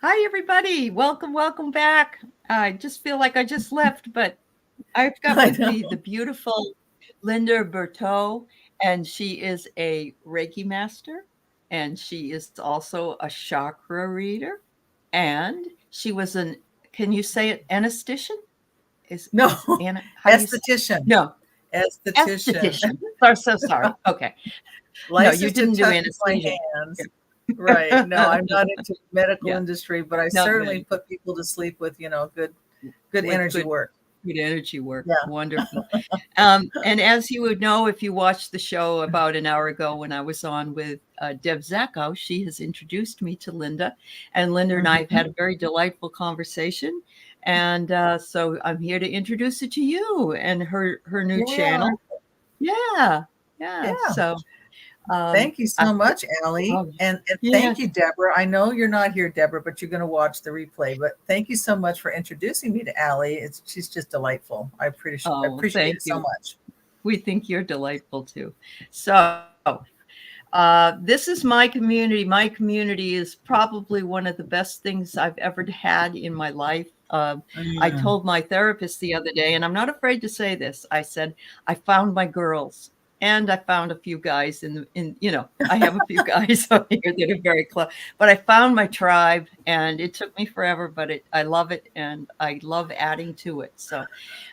Hi, everybody. Welcome back. I just feel like I just left, but I've got I with know. me the beautiful Linda Bertaut, and she is a Reiki master, and she is also a chakra reader, and she was can you say it, anesthetician? No, How do you say? esthetician. No, Esthetician. esthetician. So sorry. Okay. No, you Licensed to didn't do touch with my anesthesia. hands. Right. No, I'm not into medical Yeah, industry, but I not certainly many. put people to sleep with, good With energy work. good energy work. Yeah. Wonderful. And as you would know, if you watched the show about an hour ago when I was on with Deb Zacko, she has introduced me to Linda. And Linda and I have Mhm. had a very delightful conversation. And so I'm here to introduce it to you and her new Here we are. channel. Yeah. Yeah. Yeah. So Thank you I, so much, Aley. oh, And yeah. thank you, Deborah. I know you're not here, Deborah, but you're going to watch the replay. But thank you so much for introducing me to Aley. She's just delightful. I Oh, appreciate thank it so you. much. We think you're delightful too. So this is my community. My community is probably one of the best things I've ever had in my life. I Mm. told my therapist the other day, and I'm not afraid to say this. I said, I found my girls. And I found a few guys I have a few guys out here that are very close, but I found my tribe and it took me forever, but I love it. And I love adding to it. So,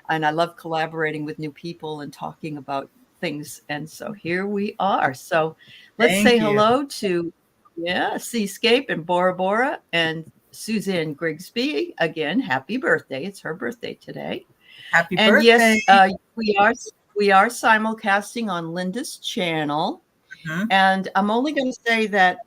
and I love collaborating with new people and talking about things. And so here we are. So let's say Thank you. hello to, Seascape and Bora Bora and Suzanne Grigsby. Again, happy birthday. It's her birthday today. Happy And birthday. yes, we are simulcasting on Linda's channel. Mhm. And I'm only going to say that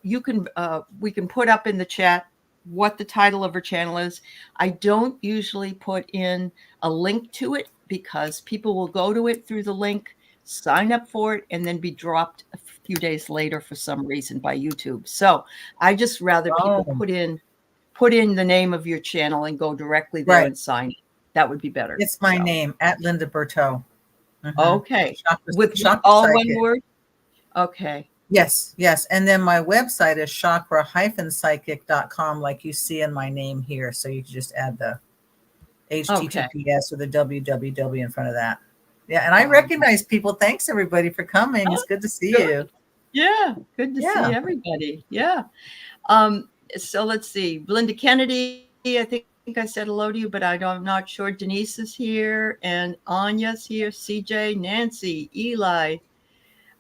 we can put up in the chat what the title of her channel is. I don't usually put in a link to it because people will go to it through the link, sign up for it, and then be dropped a few days later for some reason by YouTube. So I just rather people Oh, put in the name of your channel and go directly there right. and sign it. That would be better. It's my So name at Linda Bertaut. Mhm. okay, Chakra, with chakra all one psychic. word. Okay. Yes, yes. And then my website is chakra-psychic.com, like you see in my name here. So you can just add the Okay. HTTPS or the www in front of that. Yeah, and I recognize people. Thanks everybody for coming. It's Oh, good to see good. you. Yeah, good to see Yeah. everybody. Yeah. So let's see. Linda Kennedy, I think I said hello to you, but I'm not sure. Denise is here and Anya's here. CJ, Nancy, Eli.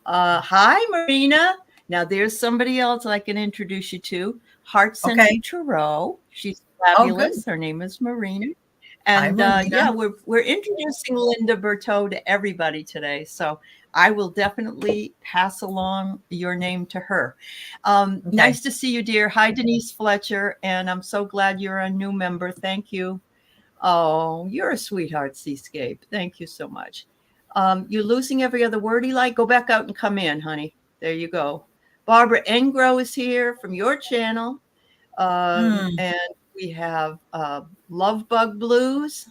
Hi, Marina. Now there's somebody else I can introduce you to. Heart Center Okay. Tarot. She's Oh, good. fabulous. Her name is Marina. Hi, And Marina. we're introducing Linda Bertaut to everybody today. So I will definitely pass along your name to her. Okay. Nice to see you, dear. Hi, Denise Fletcher. And I'm so glad you're a new member. Thank you. Oh, you're a sweetheart, Seascape. Thank you so much. You're losing every other word, Eli. Go back out and come in, honey. There you go. Barbara Engro is here from your channel. Hmm. And we have Love Bug Blues.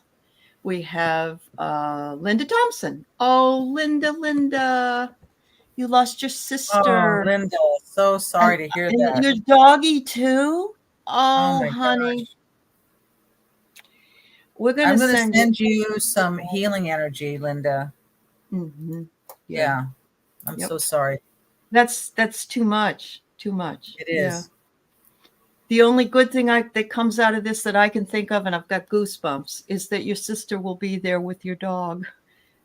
We have Linda Thompson. Oh, Linda, you lost your Oh, sister. Linda, so sorry to hear And that. your doggy, too. Oh Oh, my honey. gosh. We're going to I'm going to send you. send you some healing energy, Linda. Mm-hmm. Yeah. Yeah. I'm Yep. so sorry. That's too much. Too much. It Yeah. is. The only good thing that comes out of this that I can think of, and I've got goosebumps, is that your sister will be there with your dog,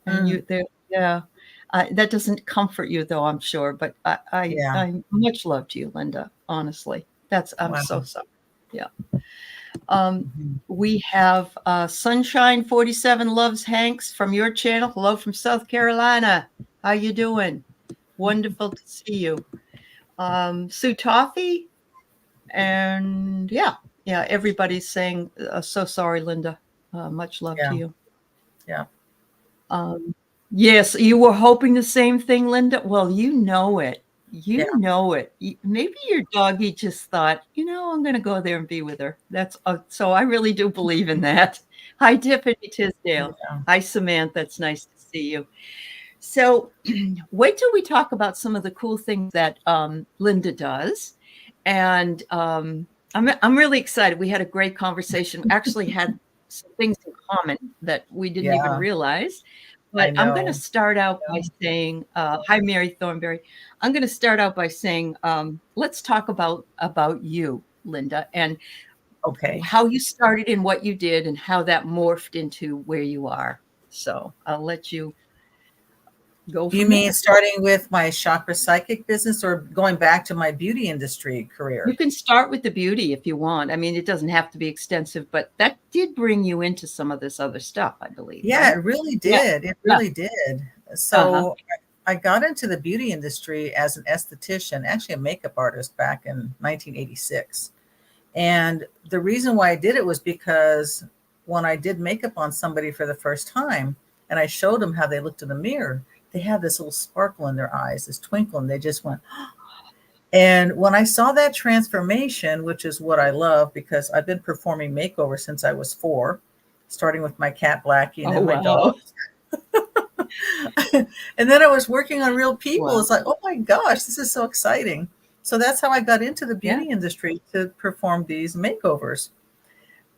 and Mm, you there. Yeah, that doesn't comfort you though, I'm sure. But yeah. I much love to you, Linda. Honestly, I'm Wow. so sorry. Yeah. Um, Mhm. we have Sunshine 47 loves Hanks from your channel. Hello from South Carolina. How you doing? Wonderful to see you. Sue Toffee. And everybody's saying, so sorry, Linda. Much love to Yeah. you. Yeah. Um, yes, you were hoping the same thing, Linda. Well, you know it. Yeah. You know it. Maybe your doggy just thought, I'm going to go there and be with her. That's so I really do believe in that. Hi, Tiffany Tisdale. Yeah. Hi, Samantha. It's nice to see you. So wait till we talk about some of the cool things that Linda does. And I'm really excited. We had a great conversation. Actually had some things in common that we didn't even Yeah, realize. I But I'm going to know. start out by saying, hi, Mary Thornberry. I'm going to start out by saying, let's talk about you, Linda, and Okay. how you started and what you did and how that morphed into where you are. So I'll let you go You from mean there. starting with my chakra psychic business or going back to my beauty industry You career? can start with the beauty if you want. I mean, it doesn't have to be extensive, but that did bring you into some of this other stuff, I believe, Yeah, right? it really Yeah. did. It Yeah. really did. Uh-huh. So I got into the beauty industry as an esthetician, actually a makeup artist back in 1986. And the reason why I did it was because when I did makeup on somebody for the first time and I showed them how they looked in the mirror, they had this little sparkle in their eyes, this twinkle, and they just went, and when I saw that transformation, which is what I love because I've been performing makeovers since I was 4, starting with my cat Blackie and Oh, then my wow. dog. And then I was working on real people. Wow. It's like, oh my gosh, this is so exciting. So that's how I got into the Yeah. beauty industry, to perform these makeovers.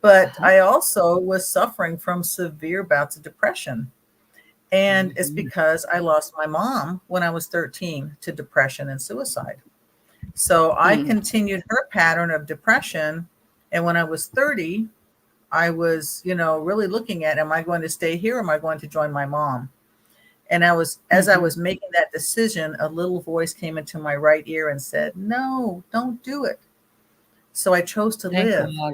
But Uh-huh. I also was suffering from severe bouts of depression. And it's Mhm. because I lost my mom when I was 13 to depression and suicide. So I Mm. continued her pattern of depression. And when I was 30, I was, really looking at, am I going to stay here? Or am I going to join my mom? And as I Mhm. was making that decision, a little voice came into my right ear and said, no, don't do it. So I chose to Thank live. God.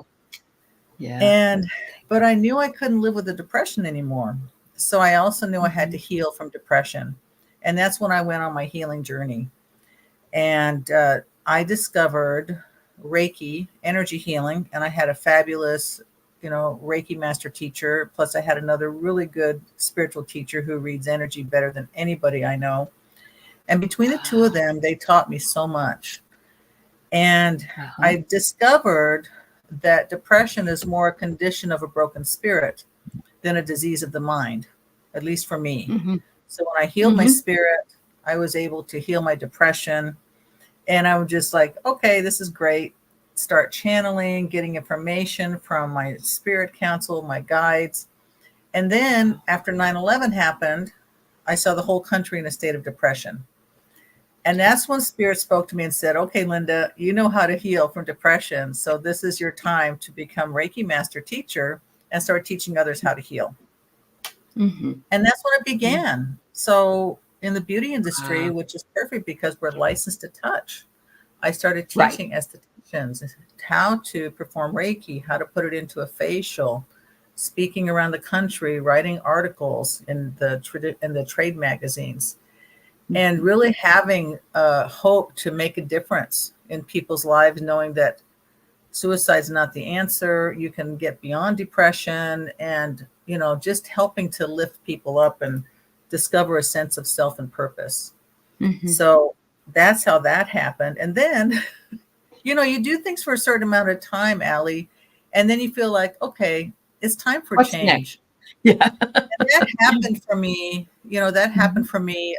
Yeah. And, but I knew I couldn't live with the depression anymore. So I also knew I had to Mhm. heal from depression. And that's when I went on my healing journey. And I discovered Reiki, energy healing, and I had a fabulous, Reiki master teacher. Plus, I had another really good spiritual teacher who reads energy better than anybody I know. And between the two of Wow. them, they taught me so much. And Uh-huh. I discovered that depression is more a condition of a broken spirit than a disease of the mind, at least for me. Mhm. So when I healed my Mhm. spirit, I was able to heal my depression. And I'm just like, okay, this is great. Start channeling, getting information from my spirit council, my guides. And then after 9/11 happened, I saw the whole country in a state of depression. And that's when spirit spoke to me and said, okay, Linda, you know how to heal from depression. So this is your time to become Reiki master teacher and start teaching others how to heal. Mhm. And that's when it Mhm. began. So in the beauty industry, Wow. which is perfect because we're licensed to touch, I started Right. teaching estheticians how to perform Reiki, how to put it into a facial, speaking around the country, writing articles in the trade magazines, and Mhm. really having a hope to make a difference in people's lives, knowing that suicide is not the answer. You can get beyond depression, and just helping to lift people up and discover a sense of self and purpose. Mhm. So that's how that happened. And then you do things for a certain amount of time, Aley, and then you feel like, okay, it's time for What's next? change. Yeah. And that happened for me. That Mhm. happened for me.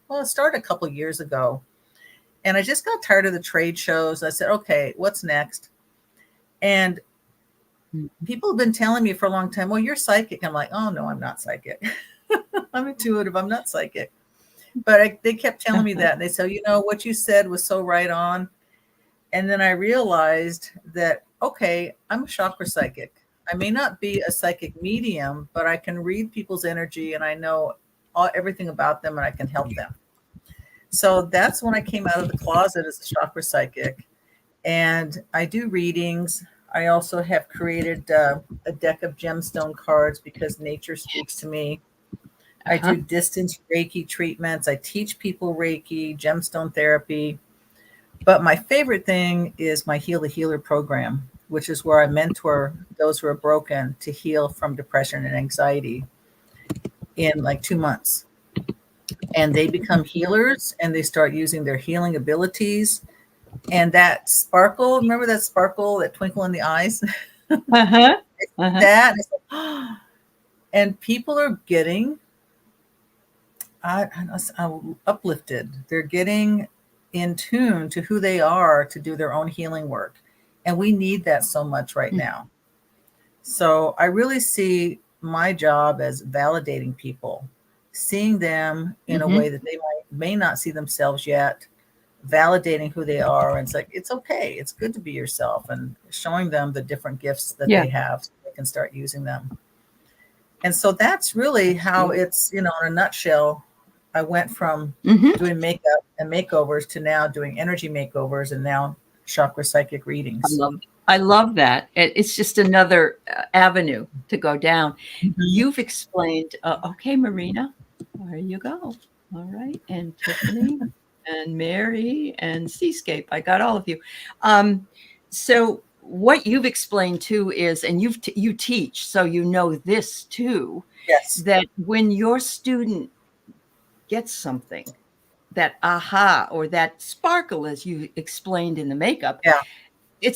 Well, it started a couple of years ago, and I just got tired of the trade shows. I said, okay, what's next? And Mhm. people have been telling me for a long time, well, you're psychic. I'm like, oh no, I'm not psychic. I'm intuitive. I'm not psychic. But they kept telling me Uh-huh. that. And they said, what you said was so right on. And then I realized that, okay, I'm a chakra psychic. I may not be a psychic medium, but I can read people's energy and I know everything about them and I can help them. So that's when I came out of the closet as a chakra psychic. And I do readings. I also have created a deck of gemstone cards because nature speaks to me. I Uh-huh. do distance Reiki treatments. I teach people Reiki, gemstone therapy. But my favorite thing is my Heal the Healer program, which is where I mentor those who are broken to heal from depression and anxiety in like 2 months. And they become healers and they start using their healing abilities. And that sparkle, remember that sparkle, that twinkle in the eyes? Uh-huh. Uh-huh. That is like, and people are getting uplifted. They're getting in tune to who they are to do their own healing work. And we need that so much right now. So I really see my job as validating people, seeing them in a way that they may not see themselves yet, validating who they are. And it's like, it's okay. It's good to be yourself, and showing them the different gifts that they have so they can start using them. And so that's really how it's, you know, in a nutshell, I went from doing makeup and makeovers to now doing energy makeovers and now chakra psychic readings. I love that. It's just another avenue to go down. You've explained, okay, Marina, there you go. All right. And Tiffany and Mary and Seascape. I got all of you. So what you've explained too is, and you teach, so you know this too, that when your student gets something, that aha or that sparkle, as you explained in the makeup,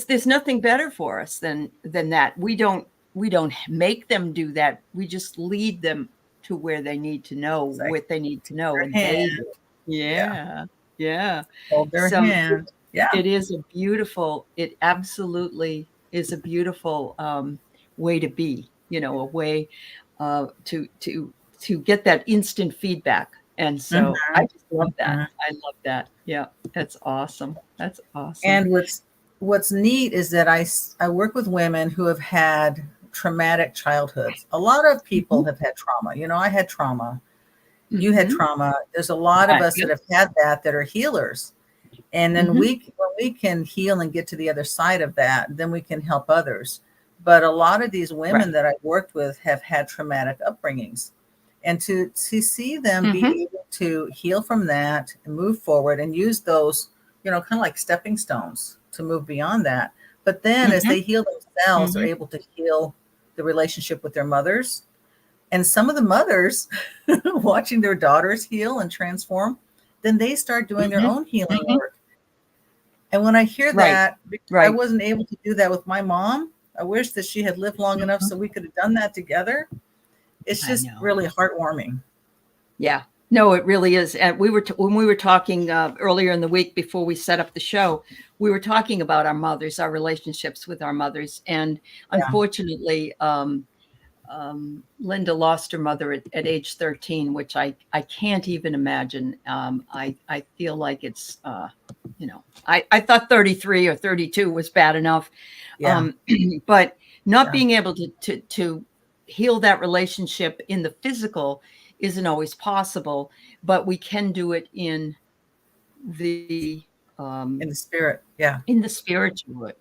there's nothing better for us than that. We don't make them do that. We just lead them to where they need to know what they need to know, and they hold their hand. It is a beautiful. It absolutely is a beautiful way to be. You know, a way to get that instant feedback. And so I just love that. I love that. Yeah, that's awesome. That's awesome. And what's neat is that I work with women who have had traumatic childhoods. A lot of people have had trauma. You know, I had trauma. You had trauma. There's a lot of us that have had that are healers. And then when we can heal and get to the other side of that, then we can help others. But a lot of these women that I've worked with have had traumatic upbringings. And to see them be able to heal from that and move forward and use those, you know, kind of like stepping stones to move beyond that. But then as they heal themselves, they're able to heal the relationship with their mothers. And some of the mothers watching their daughters heal and transform, then they start doing their own healing work. And when I hear that, I wasn't able to do that with my mom. I wish that she had lived long enough so we could have done that together. It's just really heartwarming. Yeah, no, it really is. And when we were talking earlier in the week before we set up the show, we were talking about our mothers, our relationships with our mothers. And unfortunately, Linda lost her mother at age 13, which I can't even imagine. I feel like it's, you know, I thought 33 or 32 was bad enough. But not being able to heal that relationship in the physical isn't always possible, but we can do it in the spirit. In the spiritual.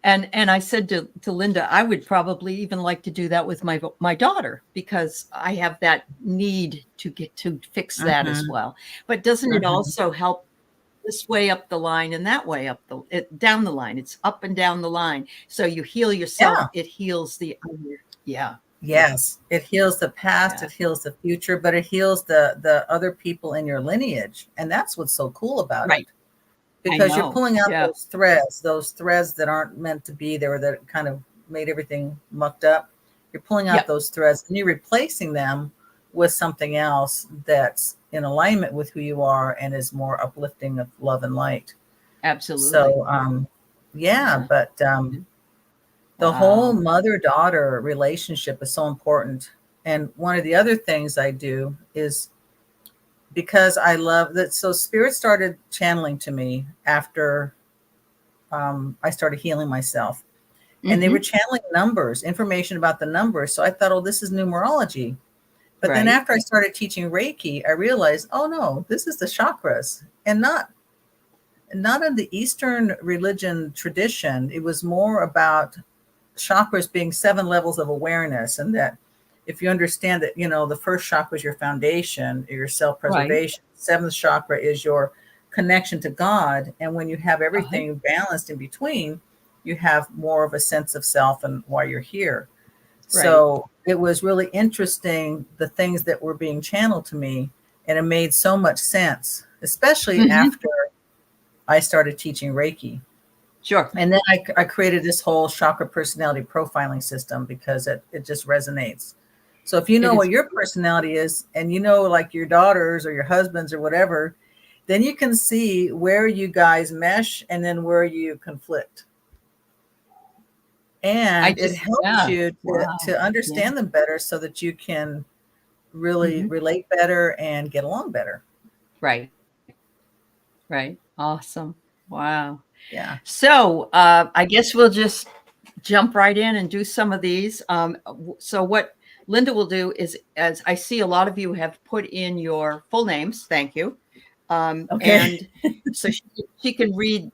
And I said to Linda, I would probably even like to do that with my daughter, because I have that need to get to fix that as well. But doesn't it also help this way up the line and that way down the line? It's up and down the line. So you heal yourself. It heals the other. Yes, it heals the past, it heals the future, but it heals the other people in your lineage. And that's what's so cool about it. Because you're pulling out those threads that aren't meant to be there, that kind of made everything mucked up. You're pulling out those threads and you're replacing them with something else that's in alignment with who you are and is more uplifting of love and light. Absolutely. So, but the whole mother-daughter relationship is so important. And one of the other things I do is, because I love that. So spirit started channeling to me after I started healing myself. And they were channeling numbers, information about the numbers. So I thought, oh, this is numerology. But then after I started teaching Reiki, I realized, oh no, this is the chakras, and not in the Eastern religion tradition. It was more about chakras being 7 levels of awareness, and that if you understand that, you know, the first chakra is your foundation, your self-preservation. Seventh chakra is your connection to God. And when you have everything balanced in between, you have more of a sense of self and why you're here. So it was really interesting, the things that were being channeled to me, and it made so much sense, especially after I started teaching Reiki. Sure. And then I created this whole chakra personality profiling system, because it just resonates. So if you know what your personality is, and you know, like your daughters or your husbands or whatever, then you can see where you guys mesh and then where you conflict. And it helps you to understand them better so that you can really relate better and get along better. Right. Right. Awesome. Wow. Yeah. So I guess we'll just jump right in and do some of these. So what Linda will do is, as I see a lot of you have put in your full names, thank you. Okay. And so she can read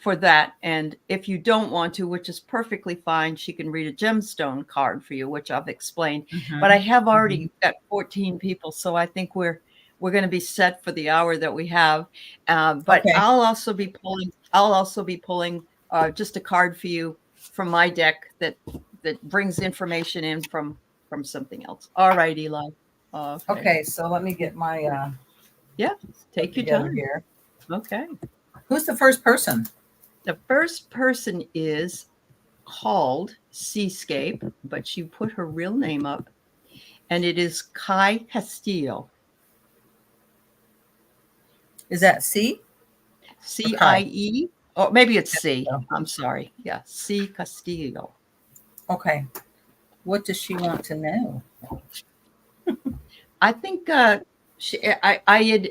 for that. And if you don't want to, which is perfectly fine, she can read a gemstone card for you, which I've explained. But I have already got 14 people, so I think we're going to be set for the hour that we have. But Okay. I'll also be pulling just a card for you from my deck that brings information in from something else. All right, Eli. Okay, so let me get my take your time here. Okay. Who's the first person? The first person is called Seascape, but she put her real name up, and it is Kai Castillo. Is that C? C-I-E? Or maybe it's C. I'm sorry. Yeah, C Castillo. Okay. What does she want to know? I think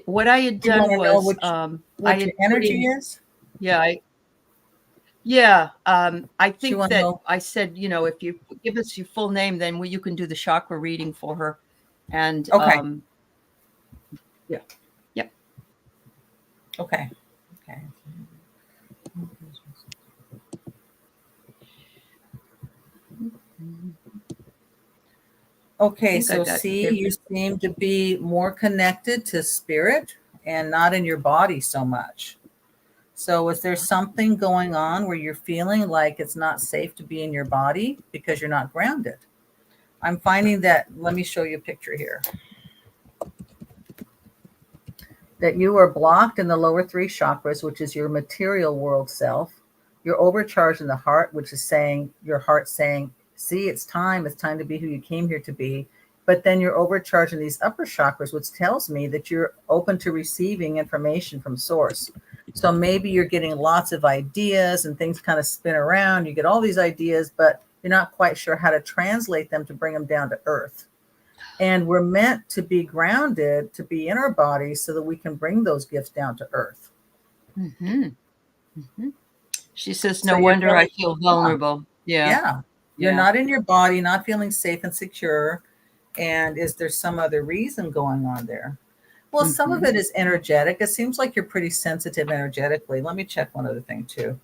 what I had done was what your energy is. Yeah, I think that I said, if you give us your full name, then you can do the chakra reading for her. And okay. Yeah. Okay. Okay, so see, you seem to be more connected to spirit and not in your body so much. So is there something going on where you're feeling like it's not safe to be in your body because you're not grounded? I'm finding that, let me show you a picture here, that you are blocked in the lower three chakras, which is your material world self. You're overcharged in the heart, which is saying, your heart saying, see, it's time to be who you came here to be. But then you're overcharged in these upper chakras, which tells me that you're open to receiving information from source. So maybe you're getting lots of ideas and things kind of spin around. You get all these ideas, but you're not quite sure how to translate them to bring them down to earth. And we're meant to be grounded, to be in our bodies so that we can bring those gifts down to earth. She says, no wonder I feel vulnerable. Yeah. You're not in your body, not feeling safe and secure. And is there some other reason going on there? Well, some of it is energetic. It seems like you're pretty sensitive energetically. Let me check one other thing too.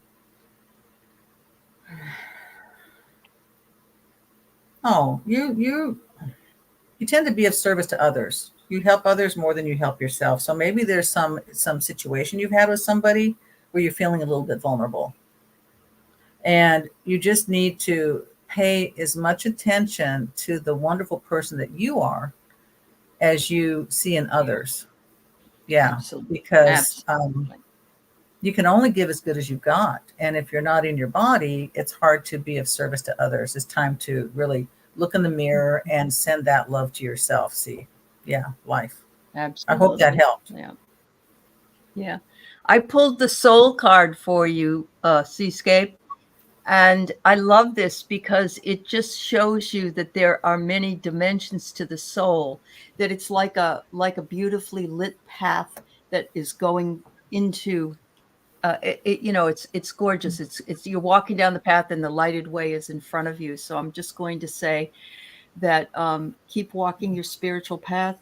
Oh, you tend to be of service to others. You help others more than you help yourself. So maybe there's some situation you've had with somebody where you're feeling a little bit vulnerable. And you just need to pay as much attention to the wonderful person that you are as you see in others. Yeah, absolutely. Because you can only give as good as you got. And if you're not in your body, it's hard to be of service to others. It's time to really look in the mirror and send that love to yourself. See, life. Absolutely. I hope that helped. Yeah. I pulled the soul card for you, Seascape. And I love this because it just shows you that there are many dimensions to the soul, that it's like a beautifully lit path that is going into, it's gorgeous. It's you're walking down the path and the lighted way is in front of you. So I'm just going to say that keep walking your spiritual path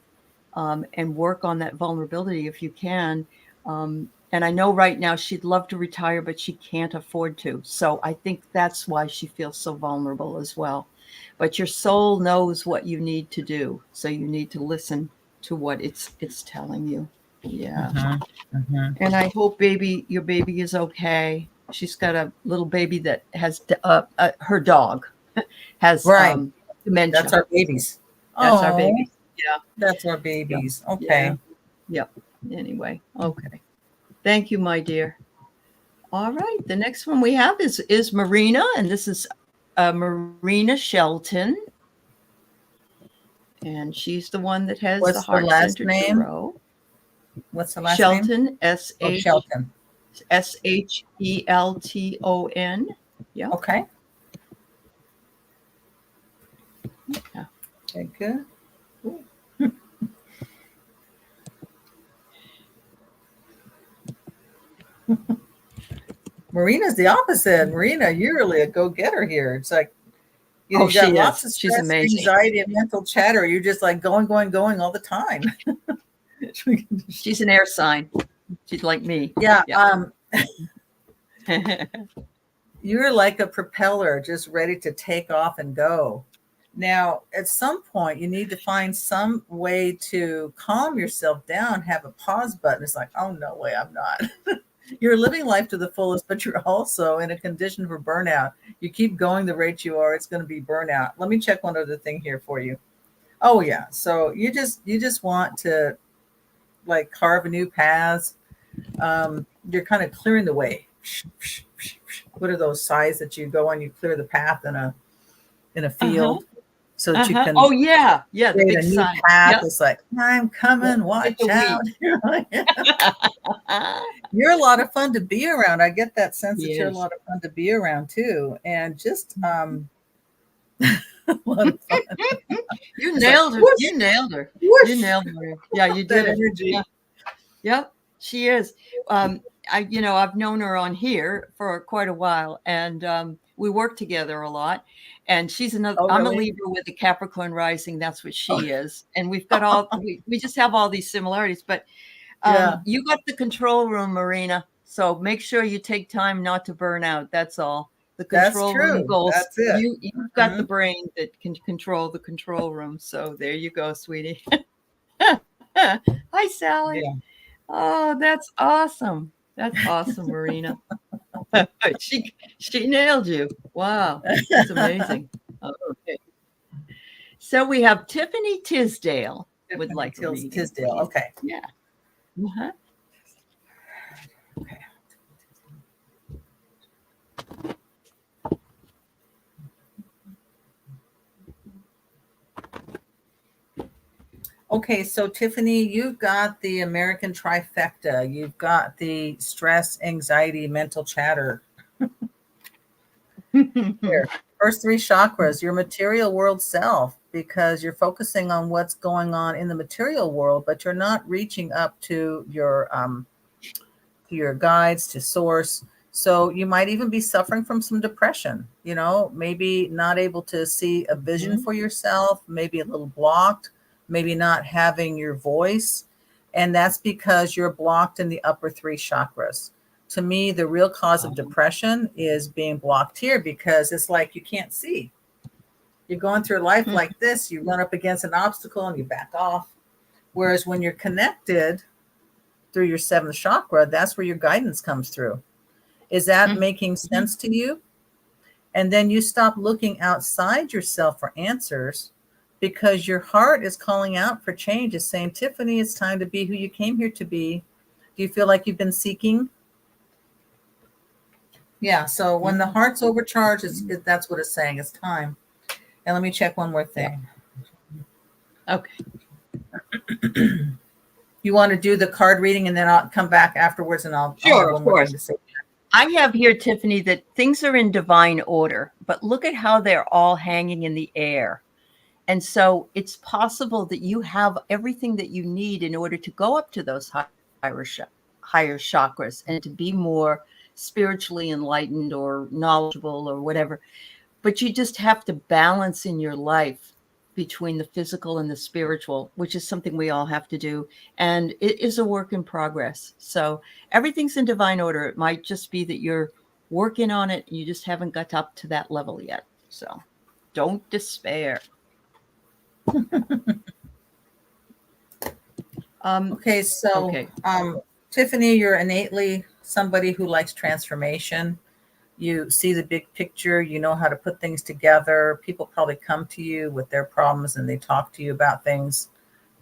and work on that vulnerability if you can. And I know right now she'd love to retire, but she can't afford to. So I think that's why she feels so vulnerable as well. But your soul knows what you need to do. So you need to listen to what it's telling you. Yeah. And I hope your baby is okay. She's got a little baby that has her dog has dementia. That's our babies. That's our babies. Yeah. That's our babies. Yeah. Okay. Yep. Anyway. Okay. Thank you, my dear. All right. The next one we have is Marina, and this is Marina Shelton. And she's the one that has the heart center tarot. What's the last name? Shelton, Shelton. Shelton. Yeah. Okay. Yeah. Okay, good. Marina's the opposite. Marina, you're really a go-getter here. It's like you got she lots is. of She's stress, amazing. anxiety, and mental chatter. You're just like going all the time. She's an air sign. She's like me. Yeah. Yeah. You're like a propeller just ready to take off and go. Now, at some point, you need to find some way to calm yourself down, have a pause button. It's like, oh, no way, I'm not. You're living life to the fullest, but you're also in a condition for burnout. You keep going the rate you are, it's going to be burnout. Let me check one other thing here for you. Oh, yeah. So you just want to like carve a new path. You're kind of clearing the way. What are those sighs that you go on? You clear the path in a field so that you can. Oh yeah, the create big a new sign. path. Yep. It's like, I'm coming. Watch out. You're a lot of fun to be around. I get that sense that you're a lot of fun to be around too, and just a lot of fun. You nailed her. Whoosh, you nailed her. whoosh. You nailed her. Yeah, you did it. Energy. Yeah. Yep, she is. I've known her on here for quite a while, and we work together a lot. And she's another. Oh, I'm a really? Libra with a Capricorn rising. That's what she is. And we've got all. we just have all these similarities. But you got the control room, Marina. So make sure you take time not to burn out. That's all. The control room goals. That's it. You've got the brain that can control the control room. So there you go, sweetie. Hi, Sally. Yeah. Oh, that's awesome. That's awesome, Marina. she nailed you. Wow. That's amazing. Okay. So we have Tiffany Tisdale would like to read. Tisdale. Okay. Yeah. Uh-huh. Okay. Okay, so Tiffany, you've got the American trifecta. You've got the stress, anxiety, mental chatter. Here. First three chakras, your material world self, because you're focusing on what's going on in the material world, but you're not reaching up to your guides, to source. So you might even be suffering from some depression, maybe not able to see a vision for yourself, maybe a little blocked, maybe not having your voice. And that's because you're blocked in the upper three chakras. To me, the real cause of depression is being blocked here, because it's like you can't see. You're going through life like this, you run up against an obstacle and you back off. Whereas when you're connected through your seventh chakra, that's where your guidance comes through. Is that making sense to you? And then you stop looking outside yourself for answers, because your heart is calling out for change. It's saying, Tiffany, it's time to be who you came here to be. Do you feel like you've been seeking? Yeah. So when the heart's overcharged, that's what it's saying. It's time. And let me check one more thing. Okay. You want to do the card reading, and then I'll come back afterwards, and I'll Sure, have one of more course. thing to say. I have here, Tiffany, that things are in divine order, but look at how they're all hanging in the air. And so it's possible that you have everything that you need in order to go up to those higher chakras and to be more spiritually enlightened or knowledgeable or whatever. But you just have to balance in your life between the physical and the spiritual, which is something we all have to do. And it is a work in progress. So everything's in divine order. It might just be that you're working on it and you just haven't got up to that level yet. So don't despair. Tiffany, you're innately somebody who likes transformation. You see the big picture, you know how to put things together. People probably come to you with their problems and they talk to you about things.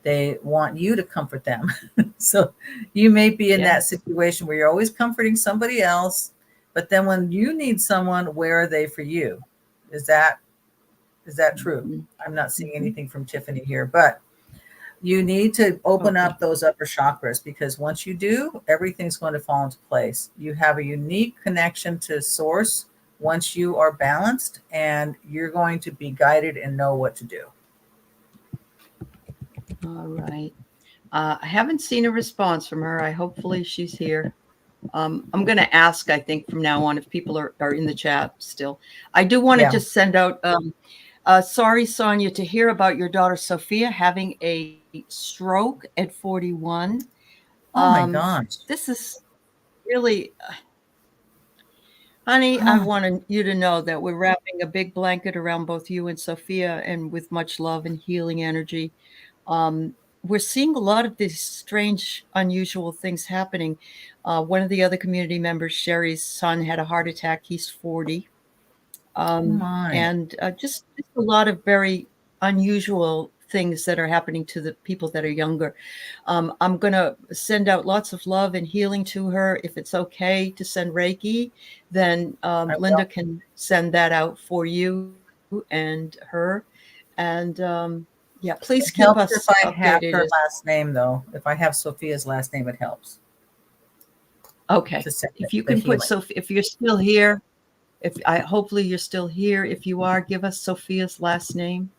They want you to comfort them. So you may be in that situation where you're always comforting somebody else, but then when you need someone, where are they for you? Is that true? I'm not seeing anything from Tiffany here, but You need to open up those upper chakras, because once you do, everything's going to fall into place. You have a unique connection to source once you are balanced, and you're going to be guided and know what to do. All right. I haven't seen a response from her. Hopefully she's here. I'm going to ask, I think, from now on, if people are in the chat still. I do want to just send out, sorry, Sonia, to hear about your daughter, Sophia, having a stroke at 41. Oh, my gosh. This is really, honey, I want you to know that we're wrapping a big blanket around both you and Sophia, and with much love and healing energy. We're seeing a lot of these strange, unusual things happening. One of the other community members, Sherry's son, had a heart attack. He's 40. And just a lot of very unusual things that are happening to the people that are younger. I'm going to send out lots of love and healing to her. If it's okay to send Reiki, then Linda can send that out for you and her. And yeah, please keep us if I have updated. her last name, though. If I have Sophia's last name, it helps. Okay. If you can put Sophia, if you're still here, hopefully you're still here. If you are, give us Sophia's last name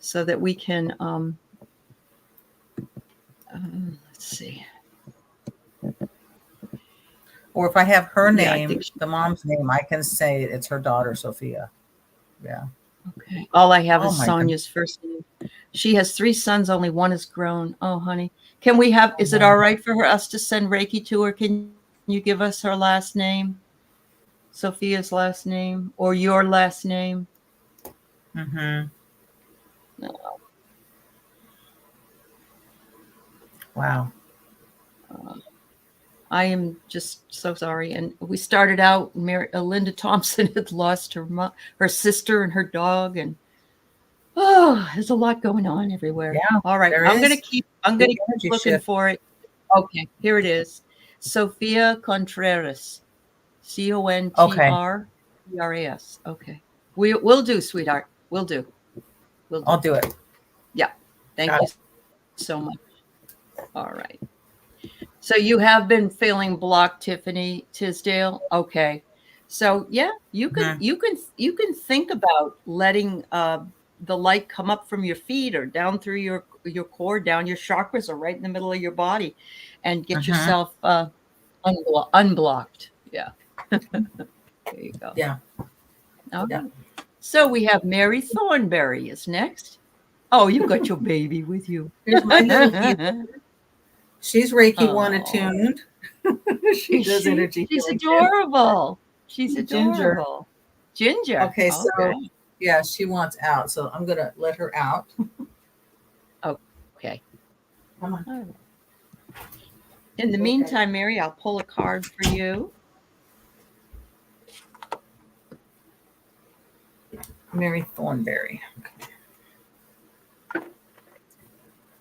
so that we can, let's see. Or if I have her name, the mom's name, I can say it's her daughter, Sophia. Yeah. Okay. All I have is Sonia's first name. She has 3 sons. Only one is grown. Oh, honey. Can we have, is it all right for us to send Reiki to her? Can you give us her last name? Sophia's last name, or your last name? Mm-hmm. No. Wow. I am just so sorry. And we started out, Linda Thompson had lost her sister and her dog, and there's a lot going on everywhere. Yeah. All right. I'm going to keep looking for it. Okay, here it is. Sophia Contreras. Contreras. Okay. We'll do, sweetheart. We'll do. I'll do it. Yeah. Thank you so much. All right. So you have been feeling blocked, Tiffany Tisdale. Okay. So yeah, you can think about letting the light come up from your feet or down through your core, down your chakras, or right in the middle of your body, and get yourself unblocked. Yeah. There you go. Yeah. Okay. So we have Mary Thornberry is next. Oh, you got your baby with you. Here's my little She's Reiki 1 attuned. She does energy. She's adorable. She's adorable. Ginger. Okay, so yeah, she wants out. So I'm gonna let her out. Okay. Come on. In the meantime, Mary, I'll pull a card for you. Mary Thornberry. Okay.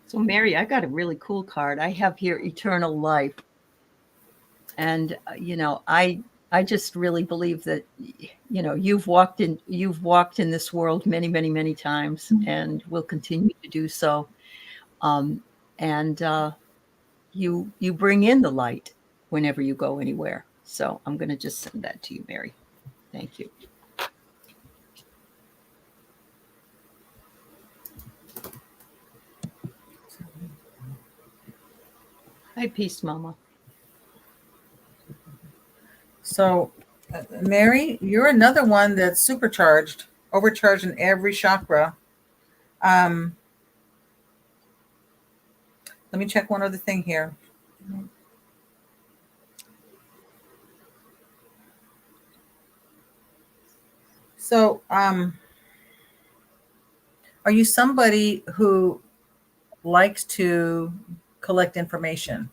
So, Mary, I got a really cool card. I have here eternal life. And, I just really believe that, you've walked in this world many, many, many times, and will continue to do so. You bring in the light whenever you go anywhere. So I'm going to just send that to you, Mary. Thank you. Hi, peace, Mama. So, Mary, you're another one that's supercharged, overcharged in every chakra. Let me check one other thing here. So, are you somebody who likes to collect information?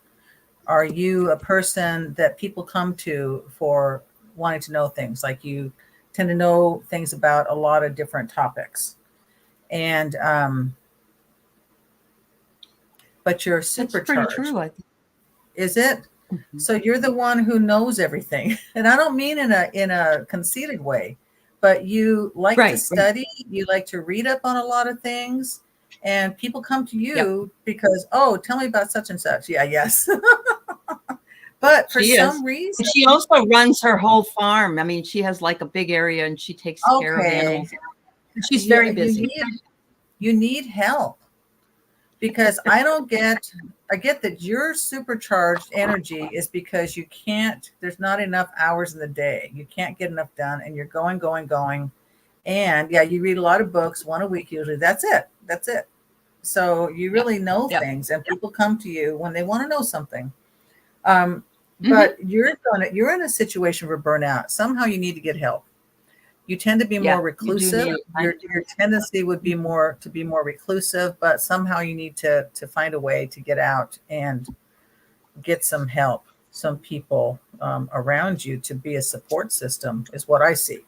Are you a person that people come to for wanting to know things? Like, you tend to know things about a lot of different topics, and but you're supercharged. That's pretty true, I think. Is it? Mm-hmm. So you're the one who knows everything, and I don't mean in a conceited way, but you like to study. You like to read up on a lot of things, And people come to you because, oh, tell me about such and such. Yeah, yes. But for some reason, she also runs her whole farm. I mean, she has like a big area and she takes care of animals. She's very busy. You need help, because I get that your supercharged energy is because there's not enough hours in the day. You can't get enough done, and you're going. And yeah, you read a lot of books, one a week usually. That's it. So you really know things, and people come to you when they want to know something. But you're in a situation for burnout. Somehow you need to get help. You tend to be more reclusive. Your tendency would be to be more reclusive, but somehow you need to find a way to get out and get some help, some people around you to be a support system is what I see.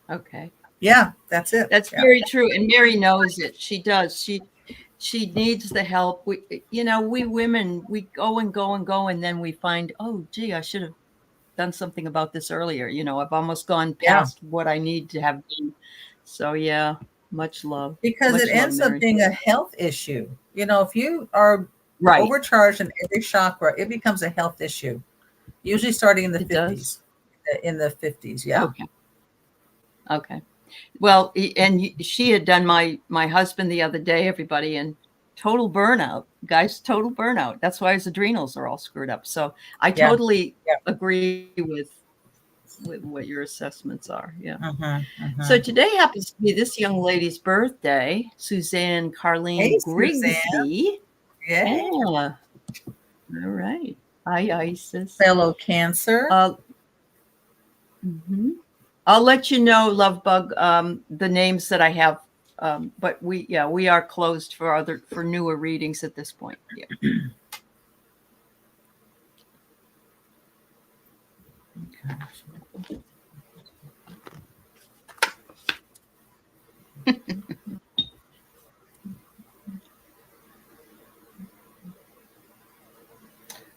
Okay. Yeah, that's it. That's very true. And Mary knows it. She does. She needs the help. We women, we go, and then we find, oh, gee, I should have done something about this earlier. I've almost gone past what I need to have done. So yeah, much love. Because it ends up being a health issue. If you are overcharged in every chakra, it becomes a health issue. Usually starting in the 50s. In the 50s, yeah. Okay. Well, and she had done my husband the other day, everybody, and total burnout, guys, total burnout. That's why his adrenals are all screwed up. So I totally agree with what your assessments are. Yeah. So today happens to be this young lady's birthday, Suzanne Carlene Grigsby. Yeah. All right. Hi, Isis. Fellow Cancer. I'll let you know, Love Bug, the names that I have, but we are closed for newer readings at this point. Yeah.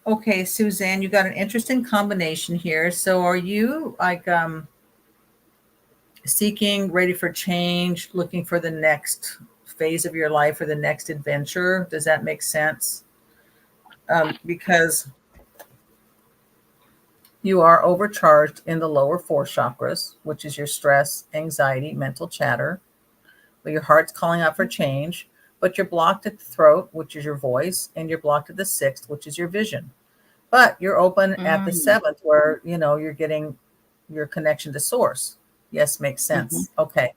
Okay, Suzanne, you got an interesting combination here. So are you like seeking, ready for change, looking for the next phase of your life or the next adventure? Does that make sense? Because you are overcharged in the lower 4 chakras, which is your stress, anxiety, mental chatter. But your heart's calling out for change, but you're blocked at the throat, which is your voice, and you're blocked at the 6th, which is your vision. But you're open at the 7th, where you're getting your connection to source. Yes, makes sense. Okay.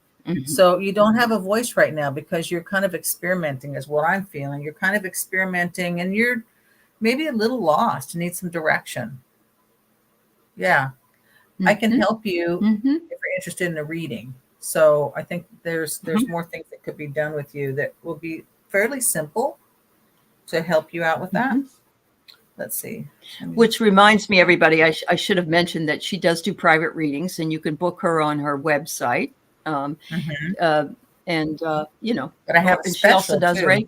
So you don't have a voice right now because you're kind of experimenting, is what I'm feeling. You're kind of experimenting, and you're maybe a little lost. You need some direction. Yeah. I can help you if you're interested in a reading. So I think there's more things that could be done with you that will be fairly simple to help you out with that. Let's see. Which reminds me, everybody, I should have mentioned that she does do private readings, and you can book her on her website. But I have a she also does Reiki.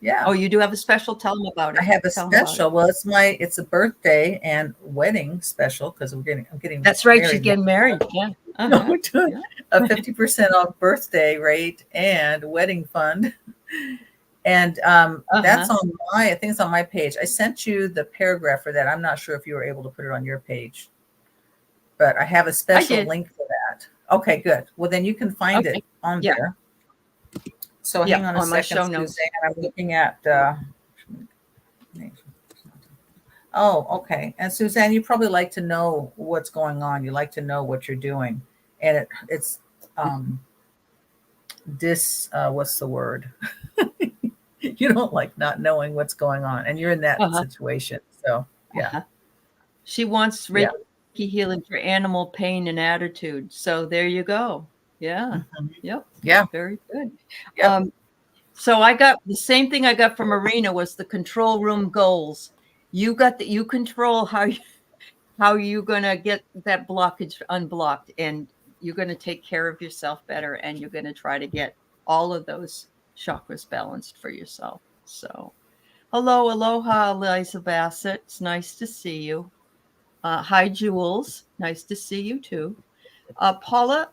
Yeah. Oh, you do have a special? Tell them about it. I have a special. Well, it's a birthday and wedding special because I'm getting. That's right. She's getting married. Yeah. We're doing a 50% off birthday rate and wedding fund. And that's on I think it's on my page. I sent you the paragraph for that. I'm not sure if you were able to put it on your page, but I have a special link for that. Okay, good. Well, then you can find it on there. So hang on a second, Suzanne. I'm looking at. Okay. And Suzanne, you probably like to know what's going on. You like to know what you're doing, and it's what's the word? You don't like not knowing what's going on, and you're in that situation. So yeah. She wants Reiki healing for animal pain and attitude. So there you go. Yeah. Yep. Yeah. Very good. Yep. So I got the same thing I got from Marina was the control room goals. You control how you're gonna get that blockage unblocked, and you're gonna take care of yourself better, and you're gonna try to get all of those chakras balanced for yourself. So aloha, Eliza Bassett. It's nice to see you. Hi, Jules. Nice to see you too. Paula,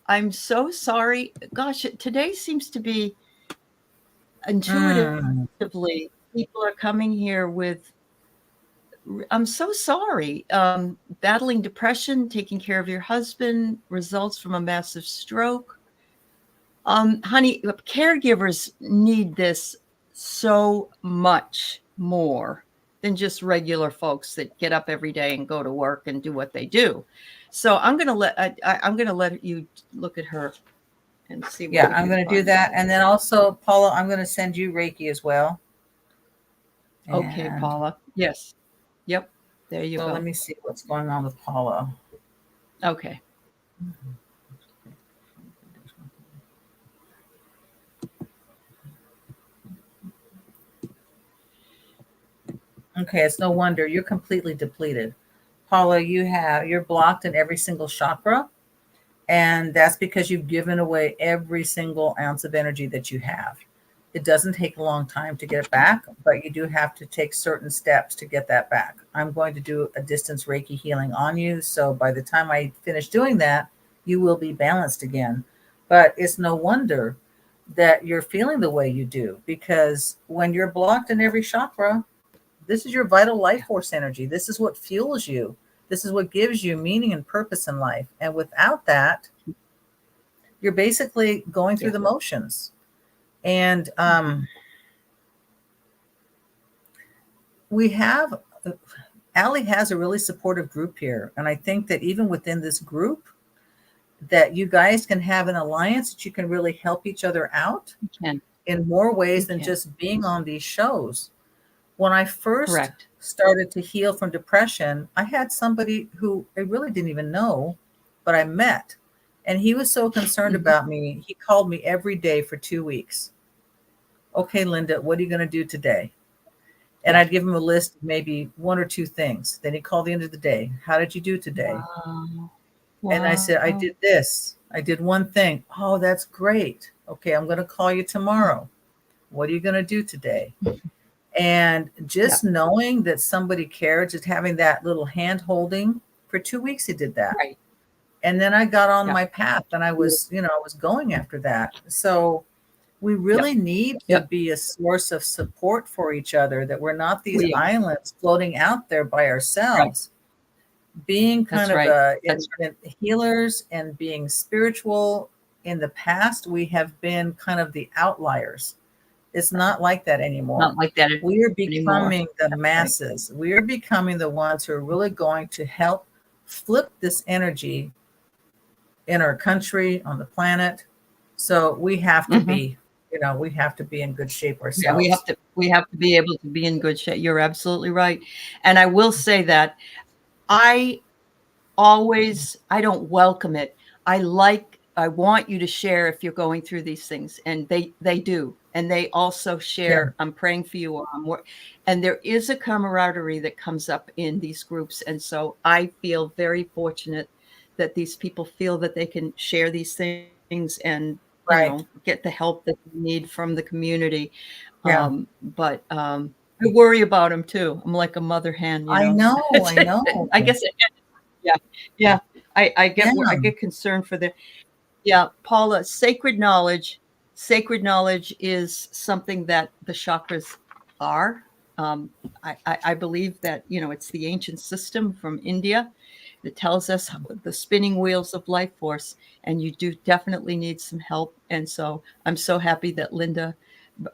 I'm so sorry. Gosh, today seems to be intuitively, people are coming here with, I'm so sorry, battling depression, taking care of your husband, results from a massive stroke. Honey, caregivers need this so much more than just regular folks that get up every day and go to work and do what they do. So I'm going to let you look at her and see what I'm going to do that. And then also, Paula, I'm going to send you Reiki as well. Okay, And Paula. Yes. Yep. There you go. Let me see what's going on with Paula. Okay. Okay, it's no wonder you're completely depleted. Paula, you're blocked in every single chakra. And that's because you've given away every single ounce of energy that you have. It doesn't take a long time to get it back, but you do have to take certain steps to get that back. I'm going to do a distance Reiki healing on you. So by the time I finish doing that, you will be balanced again. But it's no wonder that you're feeling the way you do, because when you're blocked in every chakra, this is your vital life force energy. This is what fuels you. This is what gives you meaning and purpose in life. And without that, you're basically going through the motions. And Aley has a really supportive group here. And I think that even within this group, that you guys can have an alliance, that you can really help each other out in more ways than just being on these shows. When I first started to heal from depression, I had somebody who I really didn't even know, but I met. And he was so concerned about me. He called me every day for 2 weeks. Okay, Linda, what are you going to do today? And I'd give him a list of maybe 1 or 2 things. Then he'd call the end of the day. How did you do today? Wow. And I said, I did this. I did 1 thing. Oh, that's great. Okay, I'm going to call you tomorrow. What are you going to do today? And just knowing that somebody cared, just having that little hand holding for 2 weeks, he did that. Right. And then I got on my path, and I was going after that. So we really need to be a source of support for each other, that we're not these islands floating out there by ourselves. Being kind of healers and being spiritual, in the past, we have been kind of the outliers. It's not like that anymore. Not like that we are becoming the masses. We are becoming the ones who are really going to help flip this energy in our country, on the planet. So we have to be, we have to be in good shape ourselves. Yeah, we have to be able to be in good shape. You're absolutely right. And I will say that I don't welcome it. I want you to share if you're going through these things, and they do. And they also share, I'm praying for you. And there is a camaraderie that comes up in these groups. And so I feel very fortunate that these people feel that they can share these things and get the help that they need from the community. But I worry about them too. I'm like a mother hen. I know. I guess. I get concerned for the. Yeah, Paula, sacred knowledge is something that the chakras are. I believe that, it's the ancient system from India that tells us the spinning wheels of life force, and you do definitely need some help. And so I'm so happy that Linda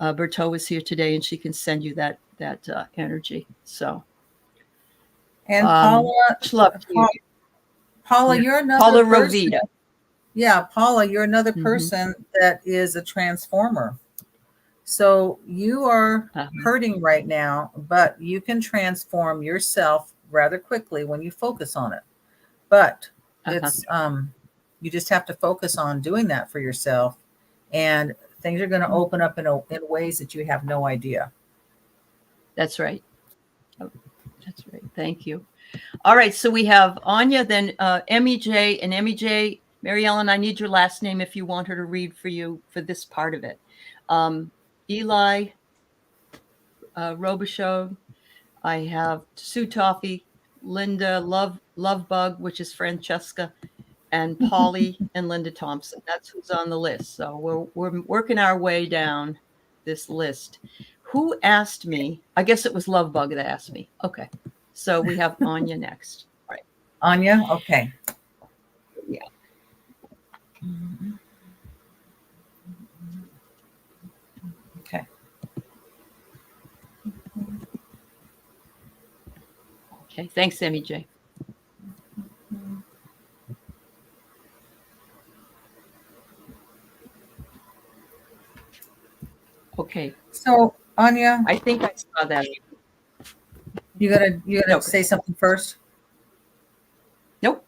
Bertaut is here today, and she can send you that energy. So, and Paula, Paula, you're another Paula person. Rovita. Yeah, Paula, you're another person that is a transformer. So you are hurting right now, but you can transform yourself rather quickly when you focus on it. But it's you just have to focus on doing that for yourself, and things are going to open up in ways that you have no idea. That's right. That's right. Thank you. All right. So we have Anya, then MEJ, and MEJ. Mary Ellen, I need your last name if you want her to read for you for this part of it. Eli Robichaud. I have Sue Toffee, Linda Lovebug, which is Francesca, and Polly and Linda Thompson. That's who's on the list. So we're working our way down this list. Who asked me? I guess it was Lovebug that asked me. Okay. So we have Anya next. Right. Anya? Okay. Yeah. Okay. Okay. Thanks, Sammy J. Okay. So Anya, I think I saw that. you gotta Okay. say something first. Nope.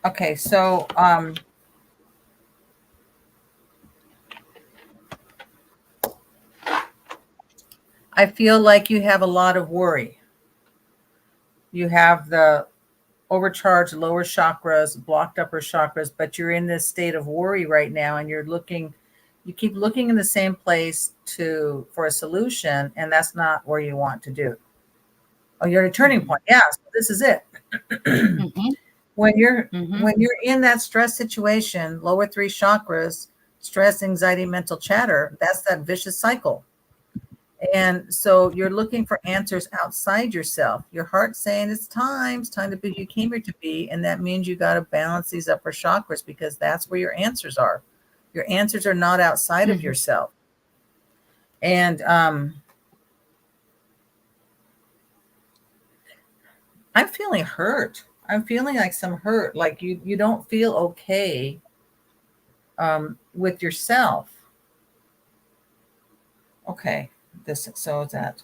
Okay, so I feel like you have a lot of worry. You have the overcharged lower chakras, blocked upper chakras, but you're in this state of worry right now, and you keep looking in the same place for a solution, and that's not where you want to do. Oh, you're at a turning point. Yeah, so this is it. Mm-hmm. When you're in that stress situation, lower three chakras, stress, anxiety, mental chatter, that's that vicious cycle. And so you're looking for answers outside yourself. Your heart's saying it's time to be who you came here to be. And that means you got to balance these upper chakras, because that's where your answers are. Your answers are not outside of yourself. And I'm feeling hurt. I'm feeling like some hurt, like you don't feel okay with yourself. Okay, so is that.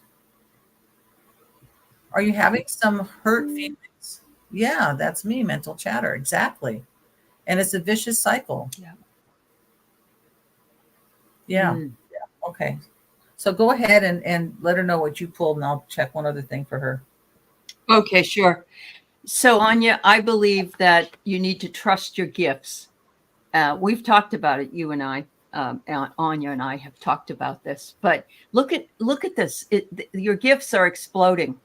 Are you having some hurt feelings? Yeah, that's me, mental chatter. Exactly. And it's a vicious cycle. Yeah. Yeah. Yeah. Okay. So go ahead and let her know what you pulled, and I'll check one other thing for her. Okay, sure. So, Anya, I believe that you need to trust your gifts. We've talked about it, you and I. Anya and I have talked about this, but look at this. Your gifts are exploding,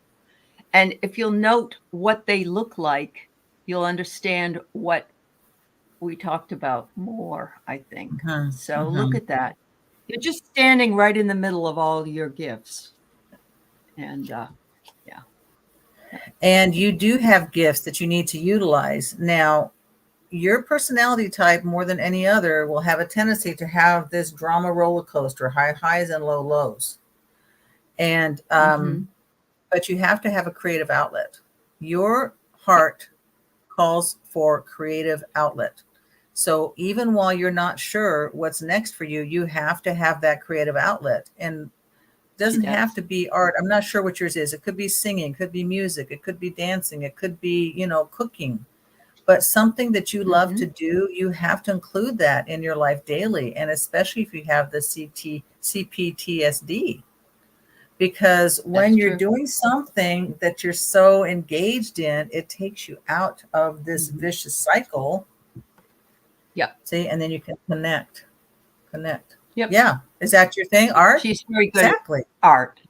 and if you'll note what they look like, you'll understand what we talked about more, I think. So look at that. You're just standing right in the middle of all your gifts, and yeah. And you do have gifts that you need to utilize. Now, your personality type, more than any other, will have a tendency to have this drama roller coaster, high highs and low lows. And but you have to have a creative outlet. Your heart calls for creative outlet. So even while you're not sure what's next for you, you have to have that creative outlet. And it doesn't have to be art. I'm not sure what yours is. It could be singing, it could be music, it could be dancing, it could be, cooking. But something that you love to do, you have to include that in your life daily. And especially if you have the CPTSD. Because when you're doing something that you're so engaged in, it takes you out of this vicious cycle. Yeah. See, and then you can connect. Yep. Yeah. Is that your thing? Art? She's very good Exactly. at art.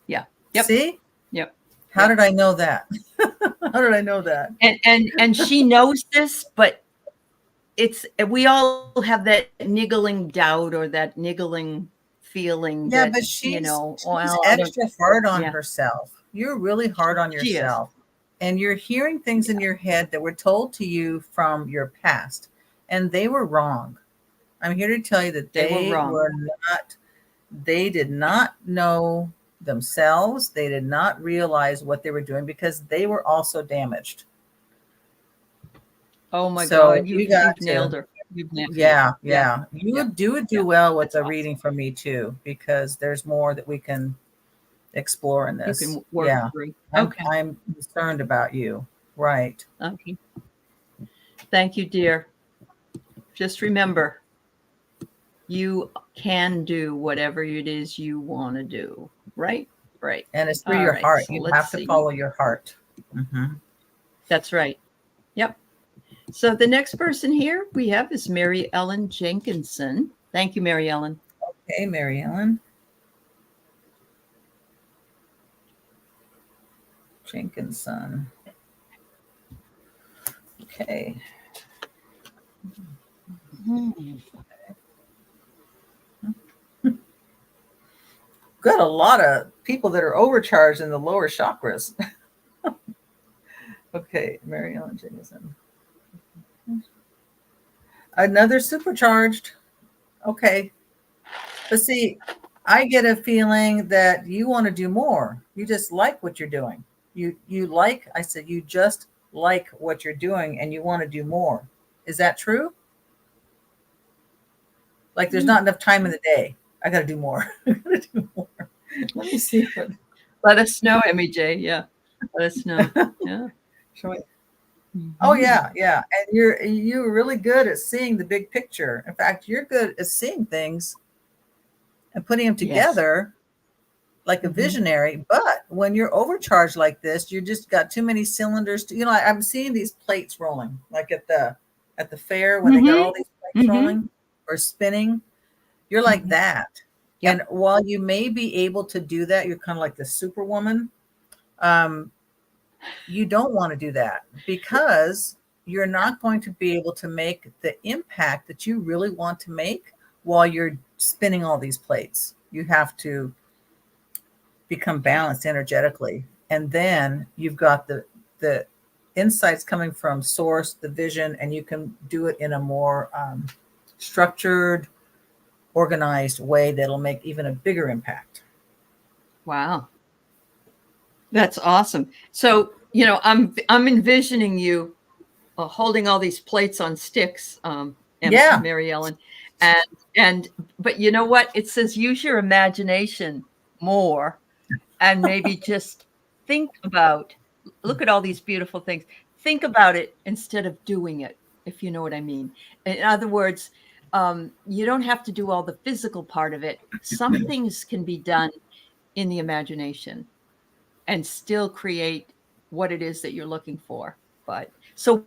Yeah. Yep. See? Yep. How did I know that? How did I know that? And she knows this, but we all have that niggling doubt or that niggling feeling. Yeah, that, but she's well, extra hard on herself. You're really hard on yourself. And you're hearing things in your head that were told to you from your past, and they were wrong. I'm here to tell you that they were not. They did not know themselves. They did not realize what they were doing, because they were also damaged. Oh my God! You've nailed her. Yeah. You would do well with a reading from me too, because there's more that we can explore in this. You can work through. Okay. I'm concerned about you. Right. Okay. Thank you, dear. Just remember, you can do whatever it is you want to do. Right? Right. And it's through your heart. So you have to follow your heart. That's right. Yep. So the next person here we have is Mary Ellen Jenkinson. Thank you, Mary Ellen. Okay, Mary Ellen Jenkinson. Okay. got a lot of people that are overcharged in the lower chakras. Okay, Mary Ellen Jameson. Another supercharged. Okay. But see, I get a feeling that you want to do more. You just like what you're doing. You like, I said, you just like what you're doing and you want to do more. Is that true? Like there's not enough time in the day. I got to do more. I got to do more. Let me see. Let us know, J. Yeah. Let us know. Yeah. Oh yeah, yeah. And you're really good at seeing the big picture. In fact, you're good at seeing things and putting them together like a visionary. But when you're overcharged like this, you just got too many cylinders to, I'm seeing these plates rolling like at the fair when they got all these plates rolling or spinning. You're like that. Yep. And while you may be able to do that, you're kind of like the superwoman. You don't want to do that because you're not going to be able to make the impact that you really want to make while you're spinning all these plates. You have to become balanced energetically. And then you've got the insights coming from source, the vision, and you can do it in a more structured, organized way that'll make even a bigger impact. Wow. That's awesome. So, I'm envisioning you holding all these plates on sticks, Mary Ellen. But you know what? It says use your imagination more and maybe just look at all these beautiful things. Think about it instead of doing it, if you know what I mean. In other words, you don't have to do all the physical part of it. Some things can be done in the imagination and still create what it is that you're looking for. But so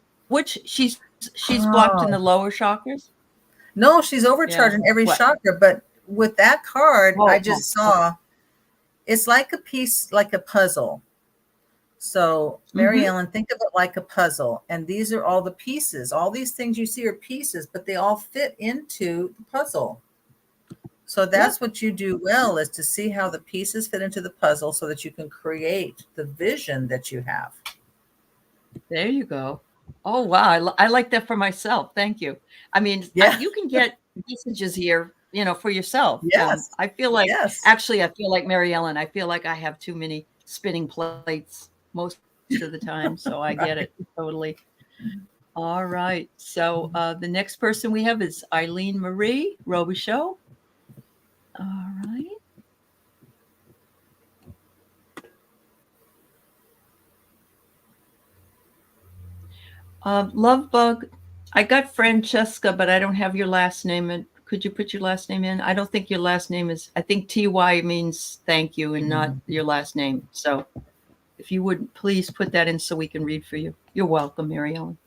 she's blocked in the lower chakras? No, she's overcharged in every chakra. But with that card, I just saw it's like a piece, like a puzzle. So Mary Ellen, think of it like a puzzle. And these are all the pieces. All these things you see are pieces, but they all fit into the puzzle. So that's what you do well, is to see how the pieces fit into the puzzle so that you can create the vision that you have. There you go. Oh, wow. I like that for myself. Thank you. I mean, you can get messages here, for yourself. Yes. I feel like, actually, I feel like Mary Ellen. I feel like I have too many spinning plates most of the time. So I get it totally. All right. So the next person we have is Eileen Marie Robichaud. All right. Love bug. I got Francesca, but I don't have your last name. And could you put your last name in? I don't think your last name is. I think TY means thank you and not your last name. So if you would please put that in so we can read for you. You're welcome, Mary Ellen.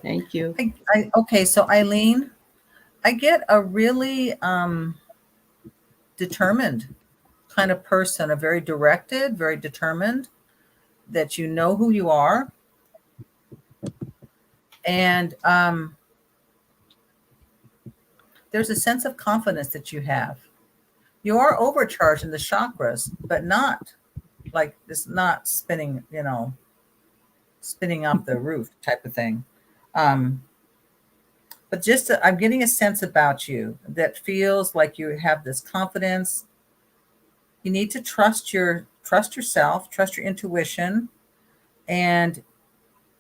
Thank you. Okay, so Eileen, I get a really determined kind of person, a very directed, very determined, that you know who you are. And there's a sense of confidence that you have. You are overcharged in the chakras, but not like it's not spinning, spinning up the roof type of thing. But just I'm getting a sense about you that feels like you have this confidence. You need to trust yourself, trust your intuition, and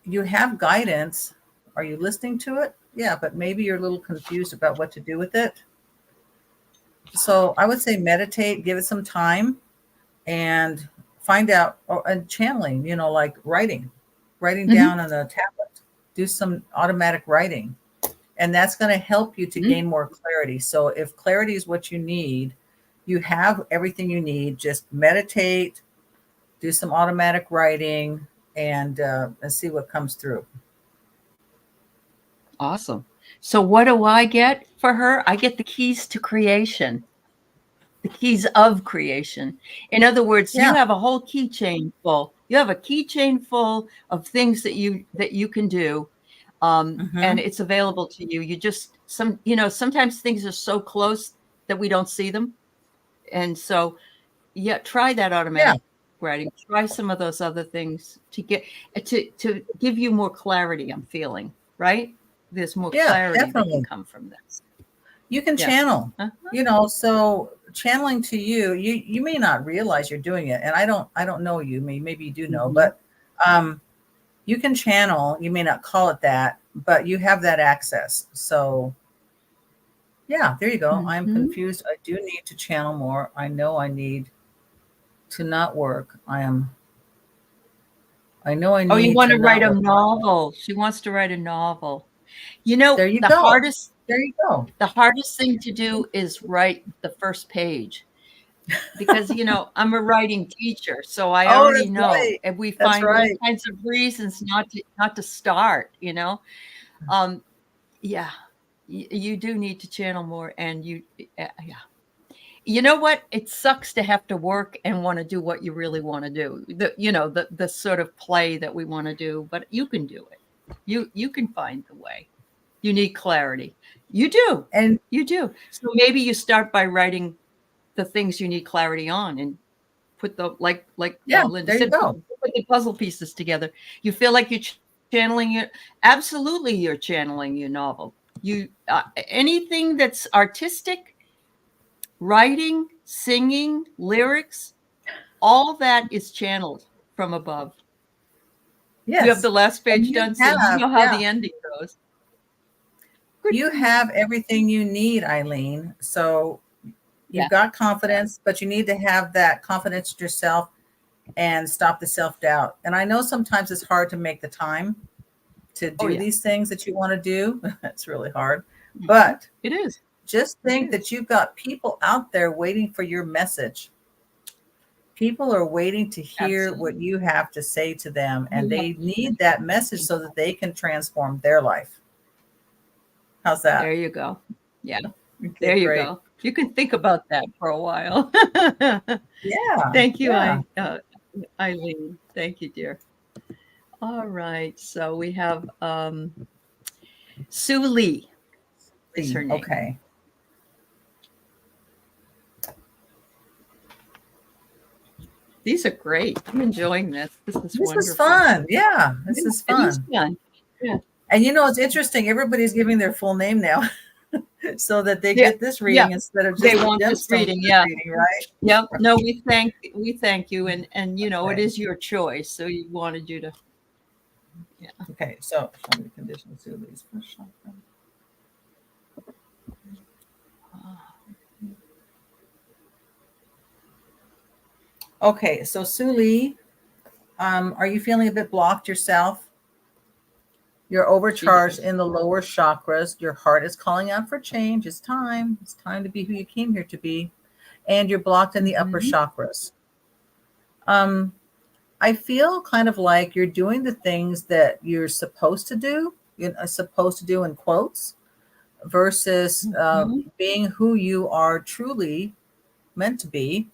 you have guidance. Are you listening to it? Yeah, but maybe you're a little confused about what to do with it. So I would say meditate, give it some time, and find out, and channeling, like writing down on a tablet. Do some automatic writing. And that's going to help you to gain more clarity. So if clarity is what you need, you have everything you need. Just meditate, do some automatic writing, and see what comes through. Awesome. So what do I get for her? I get the keys to creation, the keys of creation. In other words, you have a whole keychain full. You have a keychain full of things that you can do, and it's available to you. You just sometimes things are so close that we don't see them, and so try that automatic writing. Try some of those other things to get to give you more clarity. I'm feeling right. There's more clarity that can come from this. You can channel, so channeling to you may not realize you're doing it. And I don't know you, maybe you do know, but you can channel. You may not call it that, but you have that access. So yeah, there you go. I'm confused. I do need to channel more. I know I need to not work. I know I need. Oh, you want to write a novel. She wants to write a novel. There you go. There you go. The hardest thing to do is write the first page, because I'm a writing teacher, so I already know, and we find all kinds of reasons not to start. You do need to channel more, and you know what? It sucks to have to work and want to do what you really want to do. The sort of play that we want to do, but you can do it. You can find the way. You need clarity. You do. And you do. So maybe you start by writing the things you need clarity on, and put the Linda said, put the puzzle pieces together. You feel like you're channeling it. Absolutely, you're channeling your novel. You anything that's artistic, writing, singing, lyrics, all that is channeled from above. Yes. You have the last page done, so you know how the ending goes. You have everything you need, Eileen. So you've got confidence, but you need to have that confidence in yourself and stop the self-doubt. And I know sometimes it's hard to make the time to do these things that you want to do. It's really hard, but it is. Just think that you've got people out there waiting for your message. People are waiting to hear what you have to say to them, and they need that message so that they can transform their life. How's that? There you go. Yeah. Okay, there you go. You can think about that for a while. Thank you, Eileen. Thank you, dear. All right. So we have Sue Lee is her name. Okay. These are great. I'm enjoying this. This is wonderful. This is fun. Yeah. This is fun. It is fun. Yeah. And it's interesting. Everybody's giving their full name now, so that they get this reading instead of just they want this reading. Reading, right? Yep. No, we thank you, and it is your choice. So you wanted you to. Yeah. Okay. So show me the conditions to these first chakra. Okay. So Sue Lee, are you feeling a bit blocked yourself? You're overcharged in the lower chakras. Your heart is calling out for change. It's time. It's time to be who you came here to be. And you're blocked in the upper chakras. I feel kind of like you're doing the things that you're supposed to do, supposed to do in quotes, versus being who you are truly meant to be.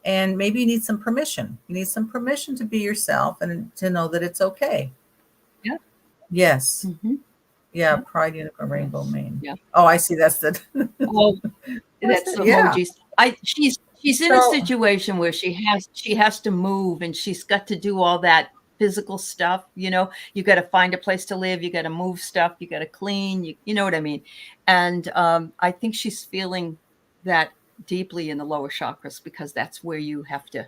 And maybe you need some permission. You need some permission to be yourself and to know that it's okay. Yeah. Yes. Yeah. Pride, Unicorn, Rainbow, Maine. Yeah. Oh, I see. That's the. That's emojis. She's in a situation where she has to move, and she's got to do all that physical stuff. You got to find a place to live. You got to move stuff. You got to clean. You know what I mean? And I think she's feeling that deeply in the lower chakras, because that's where you have to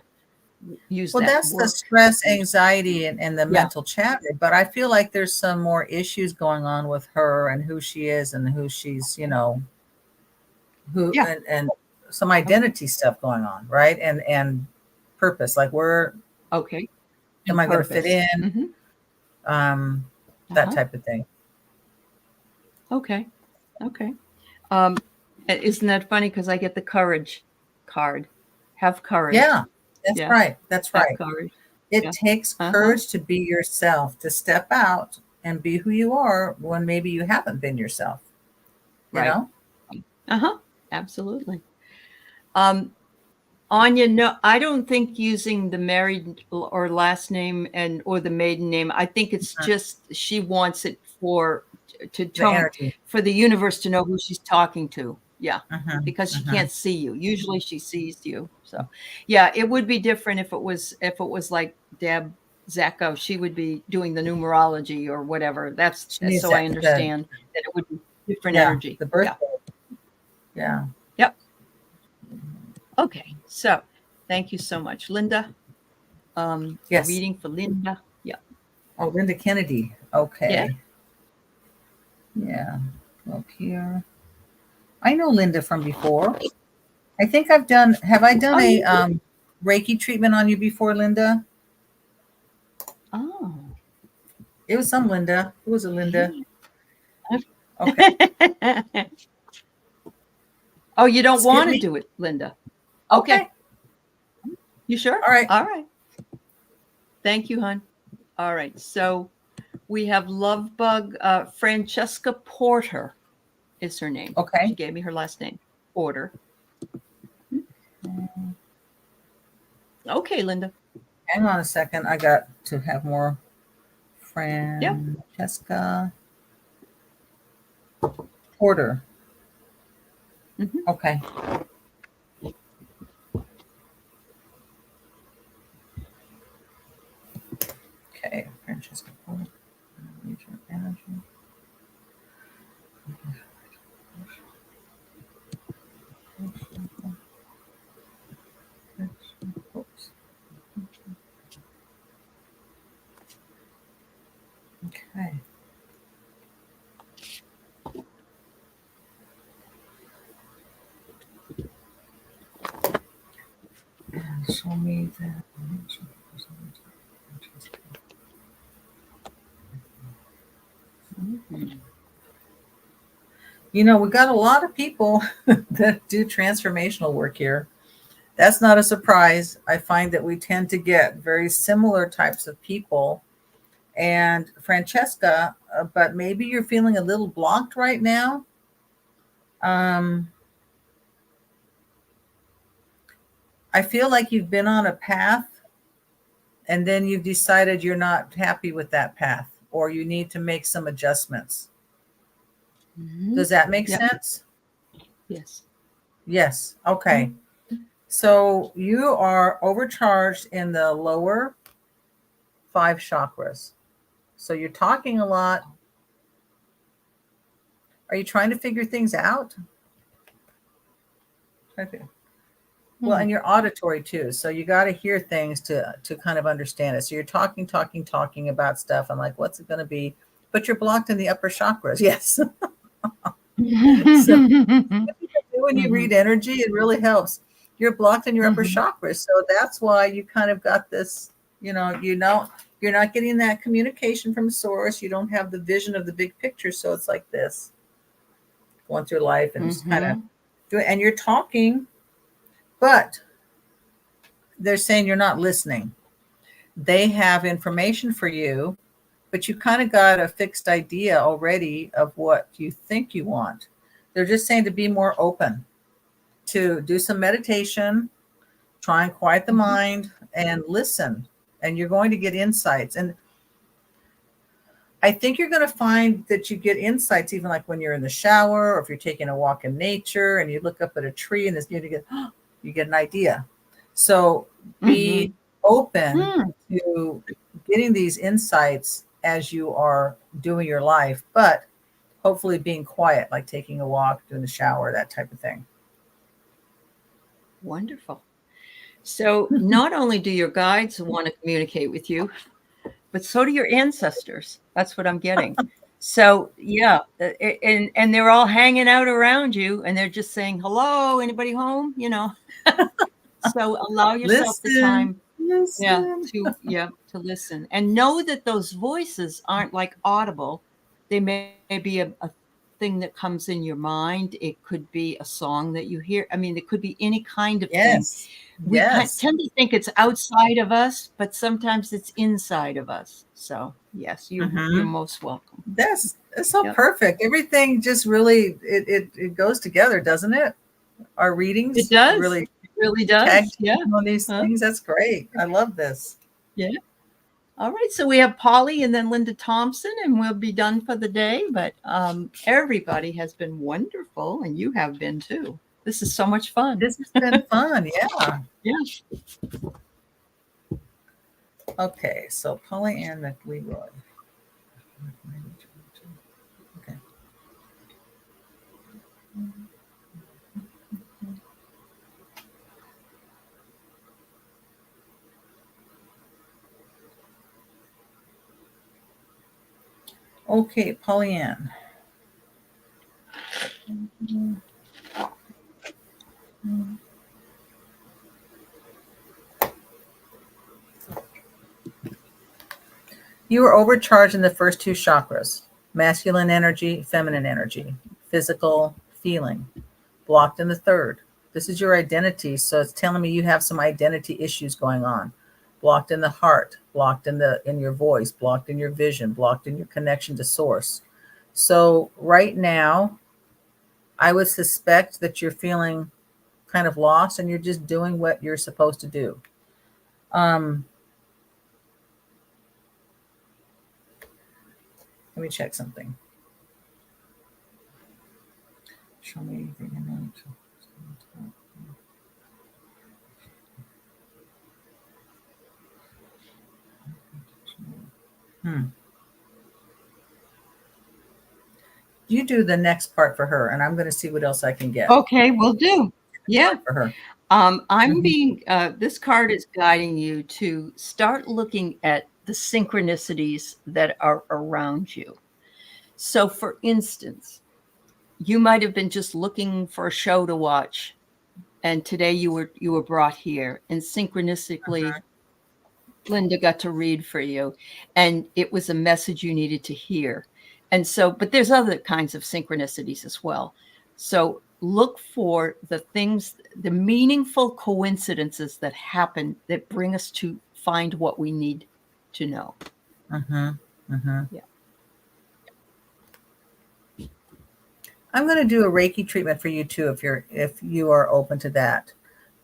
use that's the stress, anxiety, and the mental chatter. But I feel like there's some more issues going on with her and who she is and who she's, and some identity stuff going on, right? And purpose, like where am I going to fit in? That type of thing. Okay. Isn't that funny? Because I get the courage card. Have courage. Yeah. That's Yeah. right. That's Have right. courage. It Yeah. takes courage to be yourself, to step out and be who you are when maybe you haven't been yourself. You Right. know? Absolutely. Anya, no, I don't think using the married or last name or the maiden name. I think it's just she wants it for the universe to know who she's talking to. Yeah, because she can't see you. Usually she sees you. So, yeah, it would be different if it was like Deb Zacco. She would be doing the numerology or whatever. That's so I understand that it would be different energy. The birth. Yeah. Yep. Okay, so thank you so much, Linda. Yes. Reading for Linda. Yeah. Oh, Linda Kennedy. Okay. Yeah. Look here. I know Linda from before. I think have I done a Reiki treatment on you before, Linda? Oh. It was some Linda. It was a Linda. Okay. Oh, you don't want to do it, Linda. Okay. You sure? All right. All right. Thank you, hon. All right. So we have Lovebug. Francesca Porter is her name. Okay. She gave me her last name. Porter. Okay, Linda. Hang on a second. I got to have more. Francesca Porter. Okay. Okay, Francesca Porter. Energy. Oops. Okay. And show me that. You know, we got a lot of people that do transformational work here. That's not a surprise. I find that we tend to get very similar types of people. And Francesca, but maybe you're feeling a little blocked right now. I feel like you've been on a path and then you've decided you're not happy with that path or you need to make some adjustments. Does that make sense? Yes. Yes. Okay. So you are overcharged in the lower 5 chakras. So you're talking a lot. Are you trying to figure things out? Well, and you're auditory too. So you got to hear things to kind of understand it. So you're talking about stuff. I'm like, what's it going to be? But you're blocked in the upper chakras. Yes. So when you read energy, it really helps. You're blocked in your upper chakras. So that's why you kind of got this, you're not getting that communication from source. You don't have the vision of the big picture. So it's like this, going through life and just kind of do it. And you're talking, but they're saying you're not listening. They have information for you, but you kind of got a fixed idea already of what you think you want. They're just saying to be more open, to do some meditation, try and quiet the mind and listen. And you're going to get insights. And I think you're going to find that you get insights, even like when you're in the shower or if you're taking a walk in nature and you look up at a tree and you get an idea. So be open to getting these insights as you are doing your life, but hopefully being quiet, like taking a walk, doing the shower, that type of thing. Wonderful. So not only do your guides want to communicate with you, but so do your ancestors. That's what I'm getting. So yeah, and they're all hanging out around you and they're just saying, hello, anybody home? So allow yourself the time to listen and know that those voices aren't like audible. They may be a thing that comes in your mind. It could be a song that you hear. I mean, it could be any kind of thing. Yes. We Yes. tend to think it's outside of us, but sometimes it's inside of us. So yes, you're most welcome. That's so perfect. Everything just really it goes together, doesn't it? Our readings. It does. Really, it really does. Yeah. On these things. That's great. I love this. Yeah. All right. So we have Polly and then Linda Thompson, and we'll be done for the day. But everybody has been wonderful, and you have been too. This is so much fun. This has been fun. Yeah. Yeah. Okay. So Polly Ann McLeroy. Okay. Okay, Pollyann. You are overcharged in the first two chakras: masculine energy, feminine energy, physical feeling. Blocked in the third. This is your identity, so it's telling me you have some identity issues going on. Blocked in the heart, blocked in your voice, blocked in your vision, blocked in your connection to source. So right now, I would suspect that you're feeling kind of lost and you're just doing what you're supposed to do. Let me check something. Show me anything I know. You do the next part for her, and I'm going to see what else I can get. Okay, we'll do. Yeah. For her. I'm being, this card is guiding you to start looking at the synchronicities that are around you. So for instance, you might have been just looking for a show to watch, and today you were brought here, and synchronistically, Linda got to read for you, and it was a message you needed to hear. And so, but there's other kinds of synchronicities as well. So look for the things, the meaningful coincidences that happen that bring us to find what we need to know. Yeah. I'm going to do a Reiki treatment for you too, if you are open to that.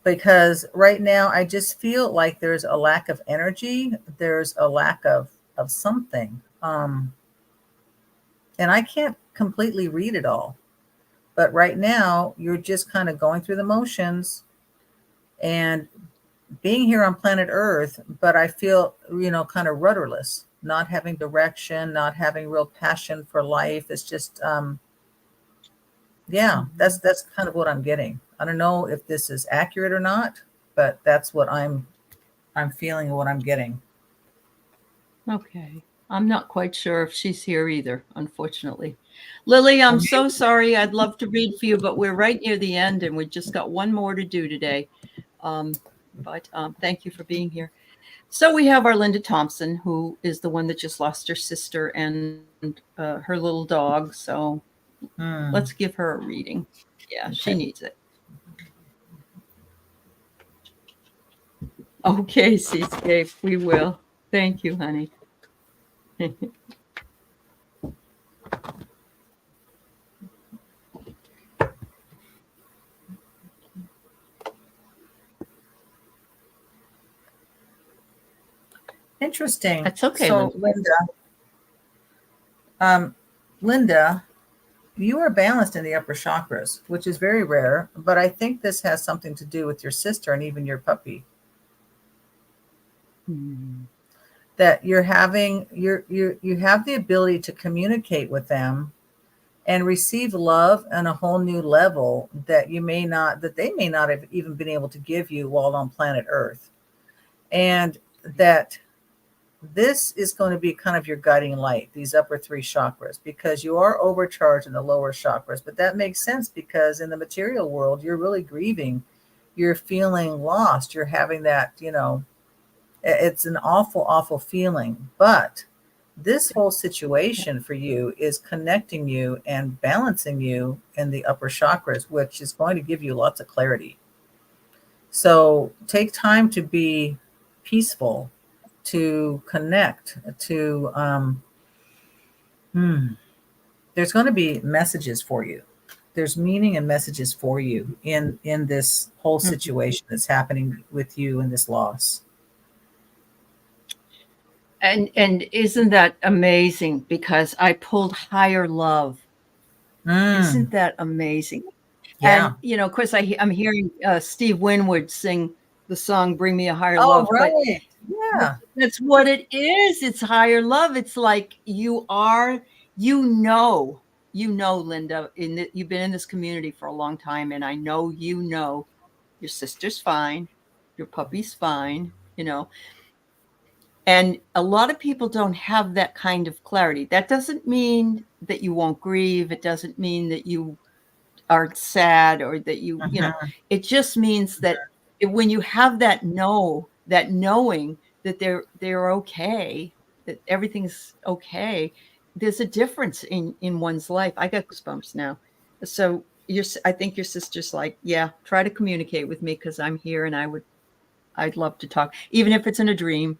Because right now I just feel like there's a lack of energy. There's a lack of something. And I can't completely read it all. But right now you're just kind of going through the motions and being here on planet Earth. But I feel, kind of rudderless, not having direction, not having real passion for life. It's just, that's kind of what I'm getting. I don't know if this is accurate or not, but that's what I'm feeling and what I'm getting. Okay. I'm not quite sure if she's here either, unfortunately. Lily, I'm so sorry. I'd love to read for you, but we're right near the end and we just got one more to do today. But thank you for being here. So we have our Linda Thompson, who is the one that just lost her sister and her little dog. So let's give her a reading. Yeah, okay. She needs it. Okay, Seascape, we will. Thank you, honey. Interesting. That's okay. So, Linda, you are balanced in the upper chakras, which is very rare, but I think this has something to do with your sister and even your puppy. That you're having you have the ability to communicate with them and receive love on a whole new level that they may not have even been able to give you while on planet Earth. And that this is going to be kind of your guiding light, these upper three chakras, because you are overcharged in the lower chakras. But that makes sense because in the material world, you're really grieving. You're feeling lost. You're having that, it's an awful, awful feeling. But this whole situation for you is connecting you and balancing you in the upper chakras, which is going to give you lots of clarity. So take time to be peaceful, to connect, to there's going to be messages for you. There's meaning and messages for you in this whole situation that's happening with you in this loss. And isn't that amazing? Because I pulled higher love. Isn't that amazing? Yeah. And, you know, of course, I'm hearing Steve Winwood sing the song "Bring Me a Higher Oh, Love." right. But Yeah. that's what it is. It's higher love. It's like you are, Linda, you've been in this community for a long time, and I know your sister's fine, your puppy's fine, you know. And a lot of people don't have that kind of clarity. That doesn't mean that you won't grieve. It doesn't mean that you aren't sad or that you know, it just means that when you have that knowing that they're okay, that everything's okay, there's a difference in one's life. I got goosebumps now. So I think your sister's like, yeah, try to communicate with me because I'm here and I'd love to talk, even if it's in a dream,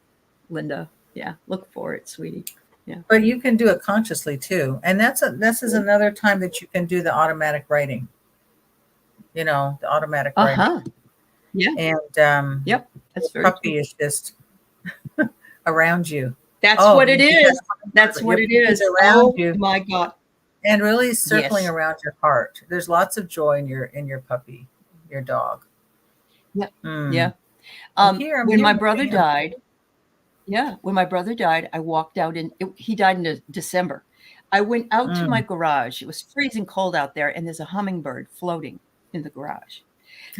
Linda. Yeah, look for it, sweetie. Yeah. But you can do it consciously too. And this is another time that you can do the automatic writing. You know, the automatic writing. Yeah. And yep, that's the very puppy true. is just around you. That's what it is. That's what it is. Around you. My God. And really circling around your heart. There's lots of joy in your puppy, your dog. Yeah. Yeah. When my brother died, I walked out he died in December. I went out to my garage. It was freezing cold out there, and there's a hummingbird floating in the garage.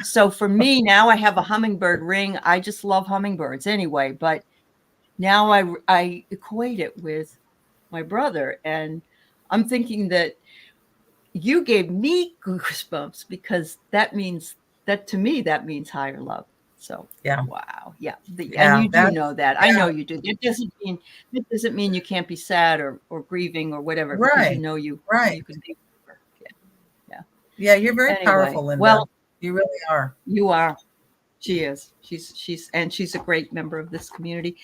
So for me, now I have a hummingbird ring. I just love hummingbirds anyway, but now I equate it with my brother, and I'm thinking that you gave me goosebumps because that means higher love. So yeah, wow, yeah, and you do know that. Yeah. I know you do. It doesn't mean you can't be sad or grieving or whatever, because you know you can be. Yeah, you're very powerful, Linda. Well, you really are. You are. She is. She's a great member of this community.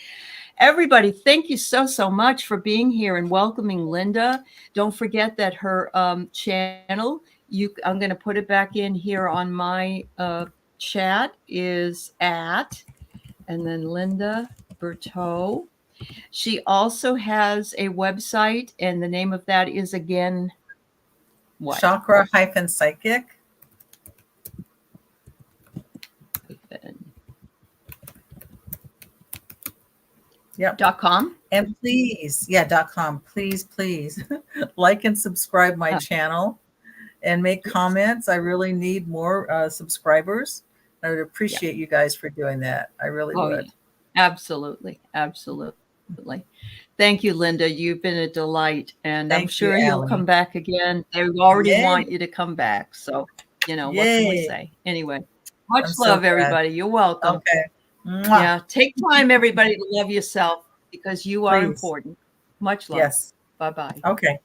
Everybody, thank you so much for being here and welcoming Linda. Don't forget that her channel, I'm going to put it back in here on my chat, is at, and then Linda Bertaut. She also has a website, and the name of that is again what? Chakra-Psychic. Yep. .com. And please, .com. Please like and subscribe my channel and make comments. I really need more subscribers. I would appreciate you guys for doing that. I really would. Yeah. Absolutely. Thank you, Linda. You've been a delight, and I'm sure you'll come back again. They already want you to come back. So, what can we say? Anyway, much love, everybody. You're welcome. Okay. Mwah. Yeah. Take time, everybody, to love yourself, because you are important. Much love. Yes. Bye-bye. Okay.